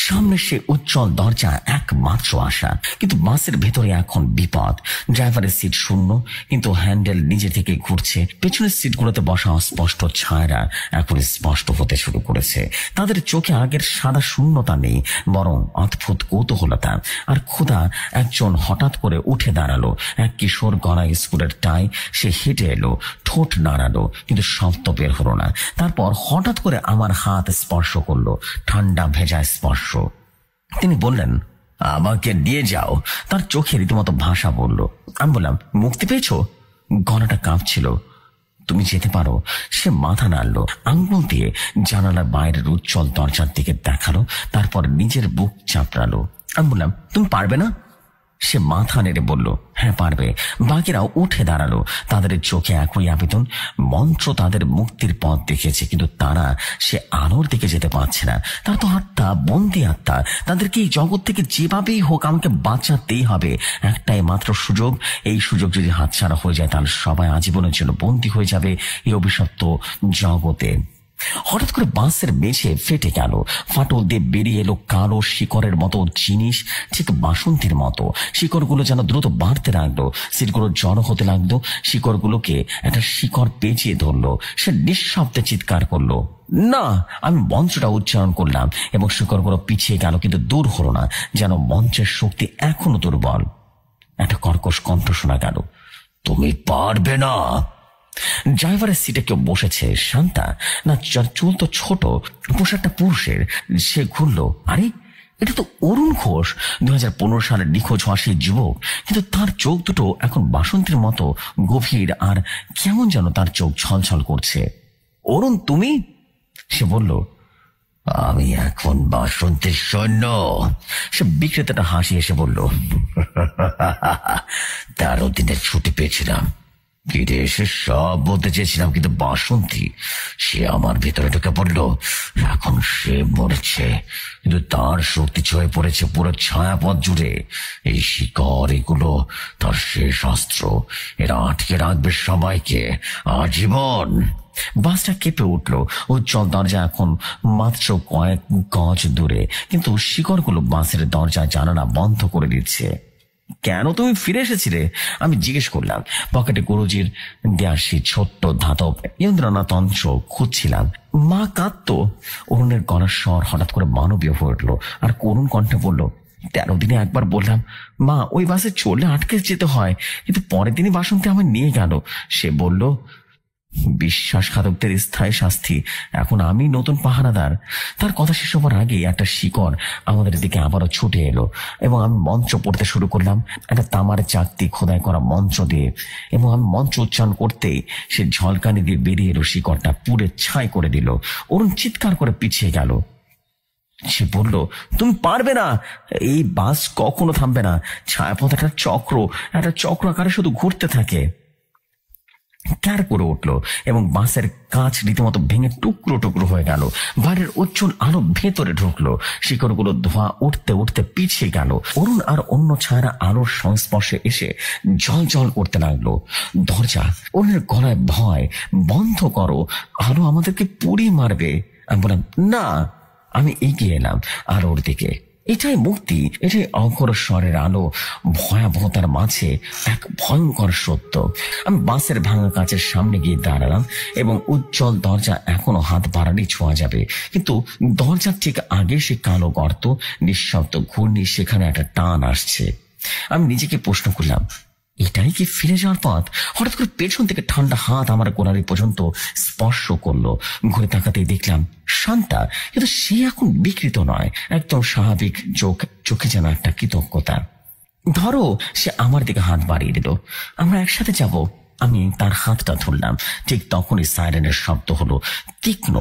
সামনে সে উজ্জ্বল দরজা একমাত্র আশা, কিন্তু বাসের ভেতরে এখন বিপদ। ড্রাইভারের সিট শূন্য, কিন্তু হ্যান্ডেল নিজে থেকে ঘুরছে। পেছনের সিটগুলোতে বসা অস্পষ্ট ছায়ারা এখন স্পষ্ট হতে শুরু করেছে। তাদের চোখে আগের সাদা শূন্যতা নেই, বরং অদ্ভুত কৌতূহলতা আর ক্ষুধা। একজন হঠাৎ করে উঠে দাঁড়ালো, এক কিশোর গলা স্কুলের টাই। সে হেঁটে এলো, ঠোঁট নাড়ালো, কিন্তু শব্দ বের হলো না। তারপর হঠাৎ করে আমার হাত স্পর্শ করলো, ঠান্ডা ভেজা স্পর্শ। তিনি বললেন, আমাকে দিয়ে যাও। তার চোখে রীতিমতো ভাষা বলল। আমি বললাম, মুক্তি পেয়েছো? গলাটা কাঁপছিল। তুমি যেতে পারো। সে মাথা নাড়ল, আঙ্গুল দিয়ে জানালার বাইরের উজ্জ্বল দরজার দিকে দেখালো, তারপর নিজের বুক চাপড়ালো। আমি বললাম, তুমি পারবে না? সে মাথা নেড়ে বলল, হ্যাঁ পারবে। বাকিরাও উঠে দাঁড়ালো, তাদের চোখে একই আবেদন। মন্ত্র তাদের মুক্তির পথ দেখিয়েছে, কিন্তু তারা সে আলোর দিকে যেতে পারছে না। তারা তো আত্মা, বন্দি আত্মা। তাদেরকে এই জগৎ থেকে যেভাবেই হোক আমাকে বাঁচাতেই হবে। একটাই মাত্র সুযোগ। এই সুযোগ যদি হাতছাড়া হয়ে যায়, তাহলে সবাই আজীবনের জন্য বন্দী হয়ে যাবে এই অভিশপ্ত জগতে। হঠাৎ করে বাসের মেঝে ফেটে গেল। ফাটল দিয়ে বেরিয়ে এলো কালো শিকড়ের মতো জিনিস, ঠিক বাসন্তীর মতো। শিকড়গুলো যেন দ্রুত বাড়তে লাগলো, সিটগুলো জড়ো হতে লাগলো। শিকড়গুলোকে একটা শিকড় পেঁচিয়ে ধরলো। সে নিঃশব্দে চিৎকার করলো, না। আমি মন্ত্রটা উচ্চারণ করলাম এবং শিকড়গুলো পিছিয়ে গেল, কিন্তু দূর হলো না। যেন মন্ত্রের শক্তি এখনো দুর্বল। একটা কর্কশ কণ্ঠ শোনা গেল, তুমি পারবে না। ড্রাইভারের সিটে কেউ বসেছে। শান্তা না, যার চুল তো ছোট, পোশাকটা পুরুষের। সে ঘুরলো, আরে এটা তো অরুণ ঘোষ, 2015 সালের নিখোঁজ হওয়া সেই যুবক। কিন্তু তার চোখ দুটো এখন বাসন্তীর মতো গভীর, আর কেমন যেন তার চোখ ছলছল করছে। অরুণ, তুমি? সে বলল, আমি এখন বাসন্তীর সৈন্য। সে বিক্রেতাটা হাসি এসে বলল, 13 দিনের ছুটি পেয়েছিলাম, ফিরে এসে সব বলতে চেয়েছিলাম, কিন্তু বাসন্তী সে আমার ভেতরে ঢুকে পড়ল। এখন সে মরেছে, কিন্তু তার শক্তি ছয়ে পড়েছে পুরো ছায়াপথ জুড়ে। এই শিকড়, এগুলো তার শেষ অস্ত্র। এরা আটকে রাখবে সবাইকে আজীবন। বাসটা কেঁপে উঠল। উজ্জ্বল দরজা এখন মাত্র কয়েক গজ দূরে, কিন্তু শিকড়গুলো বাসের দরজা জানালা বন্ধ করে দিচ্ছে। কেন তুমি ফিরে এসেছিলে? আমি জিজ্ঞেস করলাম। পকেটে গুরুজির দেওয়া সেই ছোট্ট ধাতব ইন্দ্রনাথ অংশ খুঁজছিলাম। মা কাঁদত। অরুণের গলার স্বর হঠাৎ করে মানবীয় হয়ে উঠলো, আর করুণ কণ্ঠে বলল, 13 দিনে একবার বললাম মা, ওই বাসে চললে আটকে যেতে হয়, কিন্তু পরের দিনই বাসন্তী আমায় নিয়ে গেল। সে বলল, বিশ্বাসঘাতকদের স্থায়ী শাস্তি। এখন আমি নতুন পাহারাদার। তার কথা শেষ হবার আগে একটা শিকড় আমাদের দিকে আবারও ছুটে এলো এবং আমি মন্ত্র পড়তে শুরু করলাম, একটা তামার চাকতি খোদাই করা মন্ত্র দিয়ে। এবং আমি মন্ত্র উচ্চারণ করতেই সে ঝলকানি দিয়ে বেরিয়ে এলো, শিকড়টা পুড়ে ছাই করে দিল। অরুণ চিৎকার করে পিছিয়ে গেল। সে বলল, তুমি পারবে না, এই বাস কখনো থামবে না। ছায়াপথ একটা চক্র আকারে শুধু ঘুরতে থাকে। ক্যার করে উঠল এবং বাসের কাঁচ রীতিমতো ভেঙে টুকরো টুকরো হয়ে গেল। বাইরের উজ্জ্বল আলো ভেতরে ঢুকলো। শিকড়গুলো ধোঁয়া উঠতে উঠতে পিছিয়ে গেল। অরুণ আর অন্য ছায়ারা আলোর সংস্পর্শে এসে জল জল করতে লাগলো। দরজা। অরুণের গলায় ভয়, বন্ধ করো, আলো আমাদেরকে পুড়িয়ে মারবে। আমি বললাম, না। আমি এগিয়ে এলাম আলোর দিকে। এটাই মুক্তি, এটাই অগ্রসরের আলো। ভয়াবহতার মাঝে এক ভয়ঙ্কর সত্য। আমি বাসের ভাঙা কাঁচের সামনে গিয়ে দাঁড়ালাম এবং উজ্জ্বল দরজা এখনো হাত বাড়ালেই ছোঁয়া যাবে, কিন্তু দরজার ঠিক আগে সে কালো গর্ত, নিঃশব্দ ঘূর্ণি, সেখানে একটা টান আসছে। আমি নিজেকে প্রশ্ন করলাম, এটাই কি ফিরে যাওয়ার পথ? হঠাৎ করে পেছন থেকে ঠান্ডা হাত আমার গোড়ালি পর্যন্ত স্পর্শ করলো। ঘুরে তাকাতেই দেখলাম শান্তা, কিন্তু সে এখন বিকৃত নয়, একদম স্বাভাবিক। চোখে যেন একটা কৃতজ্ঞতা। ধরো, সে আমার দিকে হাত বাড়িয়ে দিল। আমরা একসাথে যাব। আমি তার হাতটা ধরলাম। ঠিক তখনই সাইরেনের শব্দ হলো, তীক্ষ্ণ,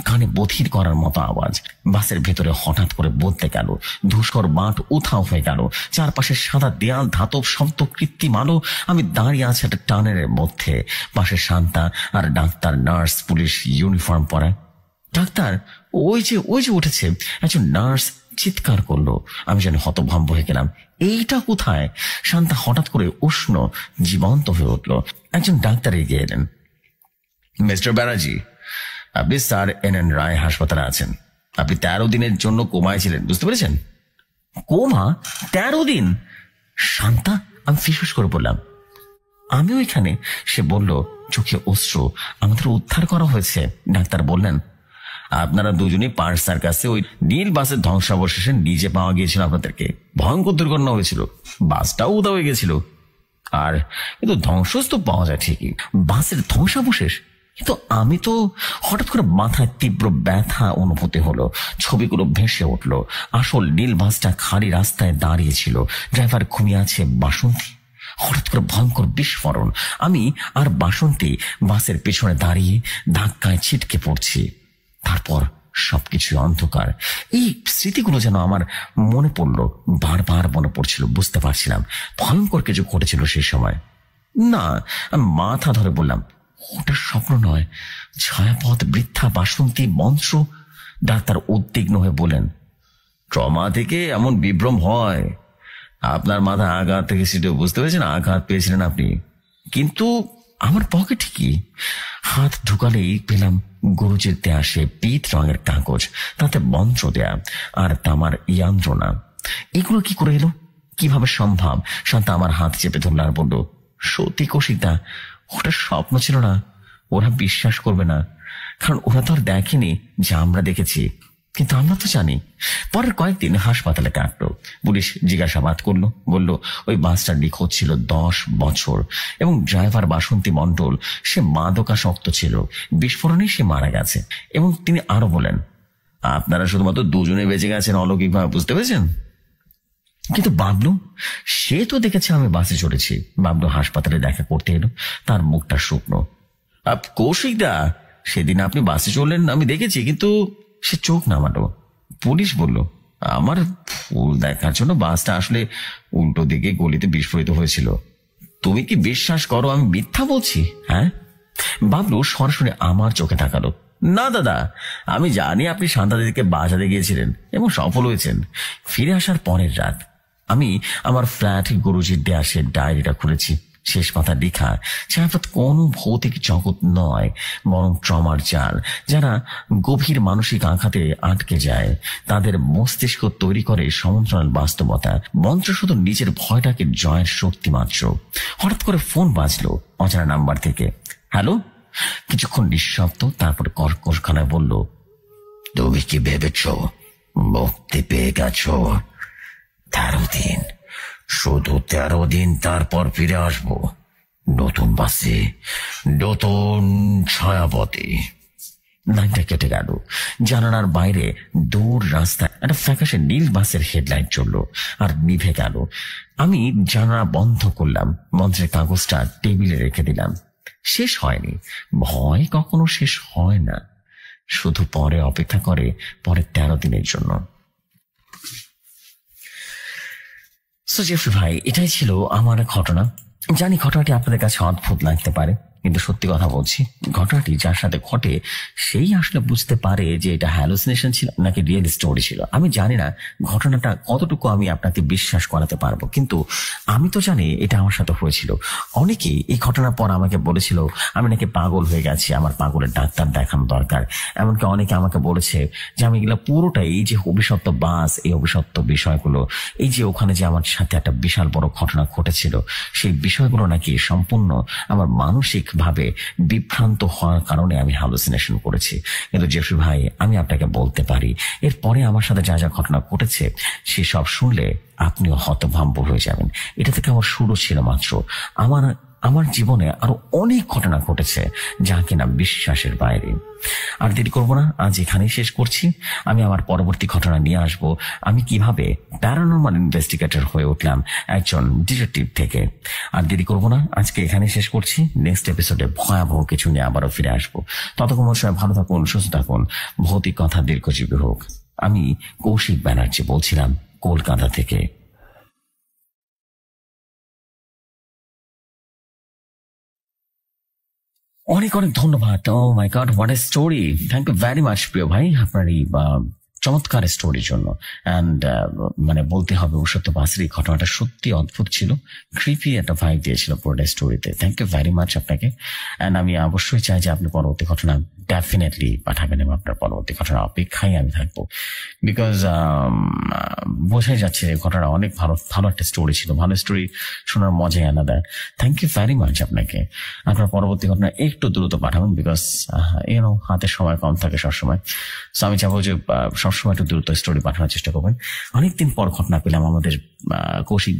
কানে বধির করার মতো আওয়াজ। বাসের ভেতরে হঠাৎ করে বদলে গেল। ধূসর মাঠ উধাও হয়ে গেল। চারপাশে সাদা দেয়াল, ধাতব শব্দ, কৃত্রিম আলো। আমি দাঁড়িয়ে আছি একটা টানেলের মধ্যে। পাশে শান্তা আর ডাক্তার, নার্স, পুলিশ ইউনিফর্ম পরা। ডাক্তার, ওই যে উঠেছে। একজন নার্স চিৎকার করলো। আমি যেন হতভম্ব হয়ে গেলাম। এইটা কোথায়? শান্তা হঠাৎ করে উষ্ণ, জীবন্ত হয়ে উঠল। একজন ডাক্তার এগিয়ে এলেন। মিস্টার ব্যানার্জি, আপনি স্যার NN রায় হাসপাতালে আছেন। আপনি 13 দিনের জন্য কোমায় ছিলেন, বুঝতে পেরেছেন? কোমা? 13 দিন? শান্তা, আমি ফিসফিস করে বললাম, আমিও এখানে। সে বলল, চোখে অশ্রু, আমাদের উদ্ধার করা হয়েছে। ডাক্তার বললেন, আপনারা দুজনেই পার্স সার্কাসে ওই নীল বাসের ধ্বংসাবশেষে নিজে পাওয়া গিয়েছিল। আপনাদেরকে ভয়ঙ্কর দুর্ঘটনা হয়েছিল। বাসটাও উধাও হয়ে গেছিল। আর কিন্তু ধ্বংসস্তূপ পাওয়া যায় ঠিকই, বাসের ধ্বংসাবশেষ। কিন্তু আমি তো হঠাৎ করে মাথায় তীব্র ব্যথা অনুভূতি হলো। ছবিগুলো ভেসে উঠল। আসল নীল বাসটা খালি রাস্তায় দাঁড়িয়েছিল। ড্রাইভার ঘুমিয়ে আছে। বাসন্তী। হঠাৎ করে ভয়ঙ্কর বিস্ফোরণ। আমি আর বাসন্তী বাসের পেছনে দাঁড়িয়ে ধাক্কায় ছিটকে পড়ছি। তারপর সবকিছু অন্ধকার। এই স্মৃতিগুলো যেন আমার মনে পড়লো, বারবার মনে পড়ছিল। বুঝতে পারছিলাম ভয়ঙ্কর কিছু ঘটেছিল সেই সময়। না, আমি মাথা ধরে বললাম, ওটা স্বপ্ন নয়, ছায়াপথ, বৃদ্ধা বাসন্তী, মন্ত্র। ডাক্তার উদ্বিগ্ন হয়ে বলেন, ট্রমা থেকে এমন বিভ্রম হয়। আপনার মাথা আঘাত থেকে সেটা বুঝতে পেরেছেন, আঘাত পেয়েছিলেন আপনি। কিন্তু আমার পকেটে কি? হাত ঢুকালেই পেলাম গুরুজির দেয়া সে পিত রঙের কাগজ, তাতে মন্ত্র দেয়া আর তামার ইয়ান্ত্রণা। এগুলো কি করে এলো? কিভাবে সম্ভব? শান্তা আমার হাত চেপে ধরল আর বলল, সত্যি কৌশিকদা, ওটা স্বপ্ন ছিল না। ওরা বিশ্বাস করবে না, কারণ ওরা তো আর দেখেনি যা আমরা দেখেছি, কিন্তু আমরা তো জানি। পরের কয়েকদিন হাসপাতালে কাটলো। পুলিশ জিজ্ঞাসাবাদ করলো। বলল ওই বাসটা নিখোঁজ ছিল 10 বছর এবং ড্রাইভার বাসন্তী মণ্ডল, সে মাদকাসক্ত ছিল। বিস্ফোরণেই সে মারা গেছে। এবং তিনি আরো বলেন, আপনারা শুধুমাত্র দুজনে বেঁচে গেছেন অলৌকিকভাবে, বুঝতে পেরেছেন? কিন্তু বাবলু, সে তো দেখেছে আমি বাসে চড়েছি। বাবলু হাসপাতালে দেখা করতে এলো। তার মুখটা শুকনো। কৌশিকদা, সেদিন আপনি বাসে চললেন আমি দেখেছি, কিন্তু সে চোখ নামালো। পুলিশ বলল, আমার ফুল দেখার জন্য বাসটা আসলে উল্টো দিকে গলিতে বিস্ফোরিত হয়েছিল। তুমি কি বিশ্বাস করো আমি মিথ্যা বলছি? হ্যাঁ? বাবলু সরাসরি আমার চোখে তাকালো। না দাদা, আমি জানি আপনি শান্তাদিকে বাজারে গিয়েছিলেন এবং সফল হয়েছেন। ফিরে আসার পরের রাত আমি আমার ফ্ল্যাট গুরুজির দেয়া সে ডায়েরিটা খুলেছি। শেষ পাতা লেখা, ছায়াপথ কোনো ভৌতিক জগৎ নয়, বরং ট্রমার জাল। যারা গভীর মানসিক আঘাতে আটকে যায়, তাদের মস্তিষ্ক তৈরি করে সমান্তরাল বাস্তবতা। মন্ত্র শুধু নিজের ভয়টাকে জয়ের শক্তি মাত্র। হঠাৎ করে ফোন বাজলো অজানা নাম্বার থেকে। হ্যালো। কিছুক্ষণ নিঃশব্দ, তারপরে কর্কশখানায় বলল, তুমি কি ভেবেছ মুক্তি পেয়ে গেছ? 13 দিন, শুধু 13 দিন, তারপর ফিরে আসবো। নতুন বাসে নতুন ছায়াপথে। লাইনটা কেটে গেল। জানালার বাইরে দূর রাস্তায় একটা ফ্যাকাশে নীল বাসের হেডলাইট চললো আর নিভে গেল। আমি জানালা বন্ধ করলাম, মন্ত্রের কাগজটা টেবিলে রেখে দিলাম। শেষ হয়নি, ভয় কখনো শেষ হয় না, শুধু পরে অপেক্ষা করে পরের 13 দিনের জন্য। সো জেফরি ভাই, এটাই ছিল আমার ঘটনা। জানি ঘটনাটি আপনাদের কাছে অদ্ভুত লাগতে পারে, কিন্তু সত্যি কথা বলছি, ঘটনাটি যার সাথে ঘটে সেই আসলে বুঝতে পারে যে এটা হ্যালুসিনেশন ছিল নাকি রিয়েল স্টোরি ছিল। আমি জানি না ঘটনাটা কতটুকু আমি আপনাকে বিশ্বাস করাতে পারবো, কিন্তু আমি তো জানি এটা আমার সাথে হয়েছিল। অনেকেই এই ঘটনার পর আমাকে বলেছিল আমি নাকি পাগল হয়ে গেছি, আমার পাগলের ডাক্তার দেখানো দরকার। এমনকি অনেকে আমাকে বলেছে যে আমি এগুলো পুরোটাই, এই যে অভিশপ্ত বাস, এই অভিশপ্ত বিষয়গুলো, এই যে ওখানে যে আমার সাথে একটা বিশাল বড় ঘটনা ঘটেছিল, সেই বিষয়গুলো নাকি সম্পূর্ণ আমার মানসিক ভাবে বিভ্রান্ত হওয়ার কারণে আমি হ্যালুসিনেশন করেছি। কিন্তু জেফরি ভাই, আমি আপনাকে বলতে পারি, এরপরে আমার সাথে যা যা ঘটনা ঘটেছে সেসব শুনলে আপনিও হতভম্ব হয়ে যাবেন। এটা থেকে আমার শুরু ছিল মাত্র। আমার জীবনে আরো অনেক ঘটনা ঘটেছে যা কিনা বিশ্বাসের বাইরে। আর দেরি করবো না, আজ এখানেই শেষ করছি। আমি আমার পরবর্তী ঘটনা নিয়ে আসব, আমি কিভাবে প্যারানরমাল ইনভেস্টিগেটর হয়ে উঠলাম একজন ডিটেকটিভ থেকে। আর দেরি করবো না, আজকে এখানেই শেষ করছি। নেক্সট এপিসোডে ভয়াবহ কিছু নিয়ে আবারও ফিরে আসবো। ততক্ষণ সবাই ভালো থাকুন, সুস্থ থাকুন, ভৌতিক কথা দীর্ঘজীবী হোক। আমি কৌশিক ব্যানার্জি বলছিলাম, কলকাতা থেকে। অনেক অনেক ধন্যবাদ। Oh my god, what a story! Thank you very much প্রিয় ভাই, আপনার এই চমৎকার স্টোরির জন্য। অ্যান্ড মানে বলতে হবে, সত্য বাসের এই ঘটনাটা সত্যি অদ্ভুত ছিল, ক্রিপি একটা ভাইব দিয়েছিল পুরোটা স্টোরিতে। থ্যাংক ইউ ভেরি মাচ আপনাকে। অ্যান্ড আমি অবশ্যই চাই যে আপনি পরবর্তী ঘটনা ডেফিনেটলি পাঠাবেন এবং আপনার পরবর্তী ঘটনার অপেক্ষায় আমি থাকবো। বিকজ বোঝাই যাচ্ছে ঘটনা অনেক ভালো ভালো একটা স্টোরি ছিল। ভালো স্টোরি শোনার মজাই আলাদা। থ্যাংক ইউ ভেরি মাচ আপনাকে। আপনার পরবর্তী ঘটনা একটু দ্রুত পাঠাবেন, বিকজ হাতে সময় কম থাকে সবসময়। সো আমি চাবো যে সবসময় একটু দ্রুত স্টোরি পাঠানোর চেষ্টা করবেন। অনেকদিন পর ঘটনা পেলাম আমাদের কৌশিক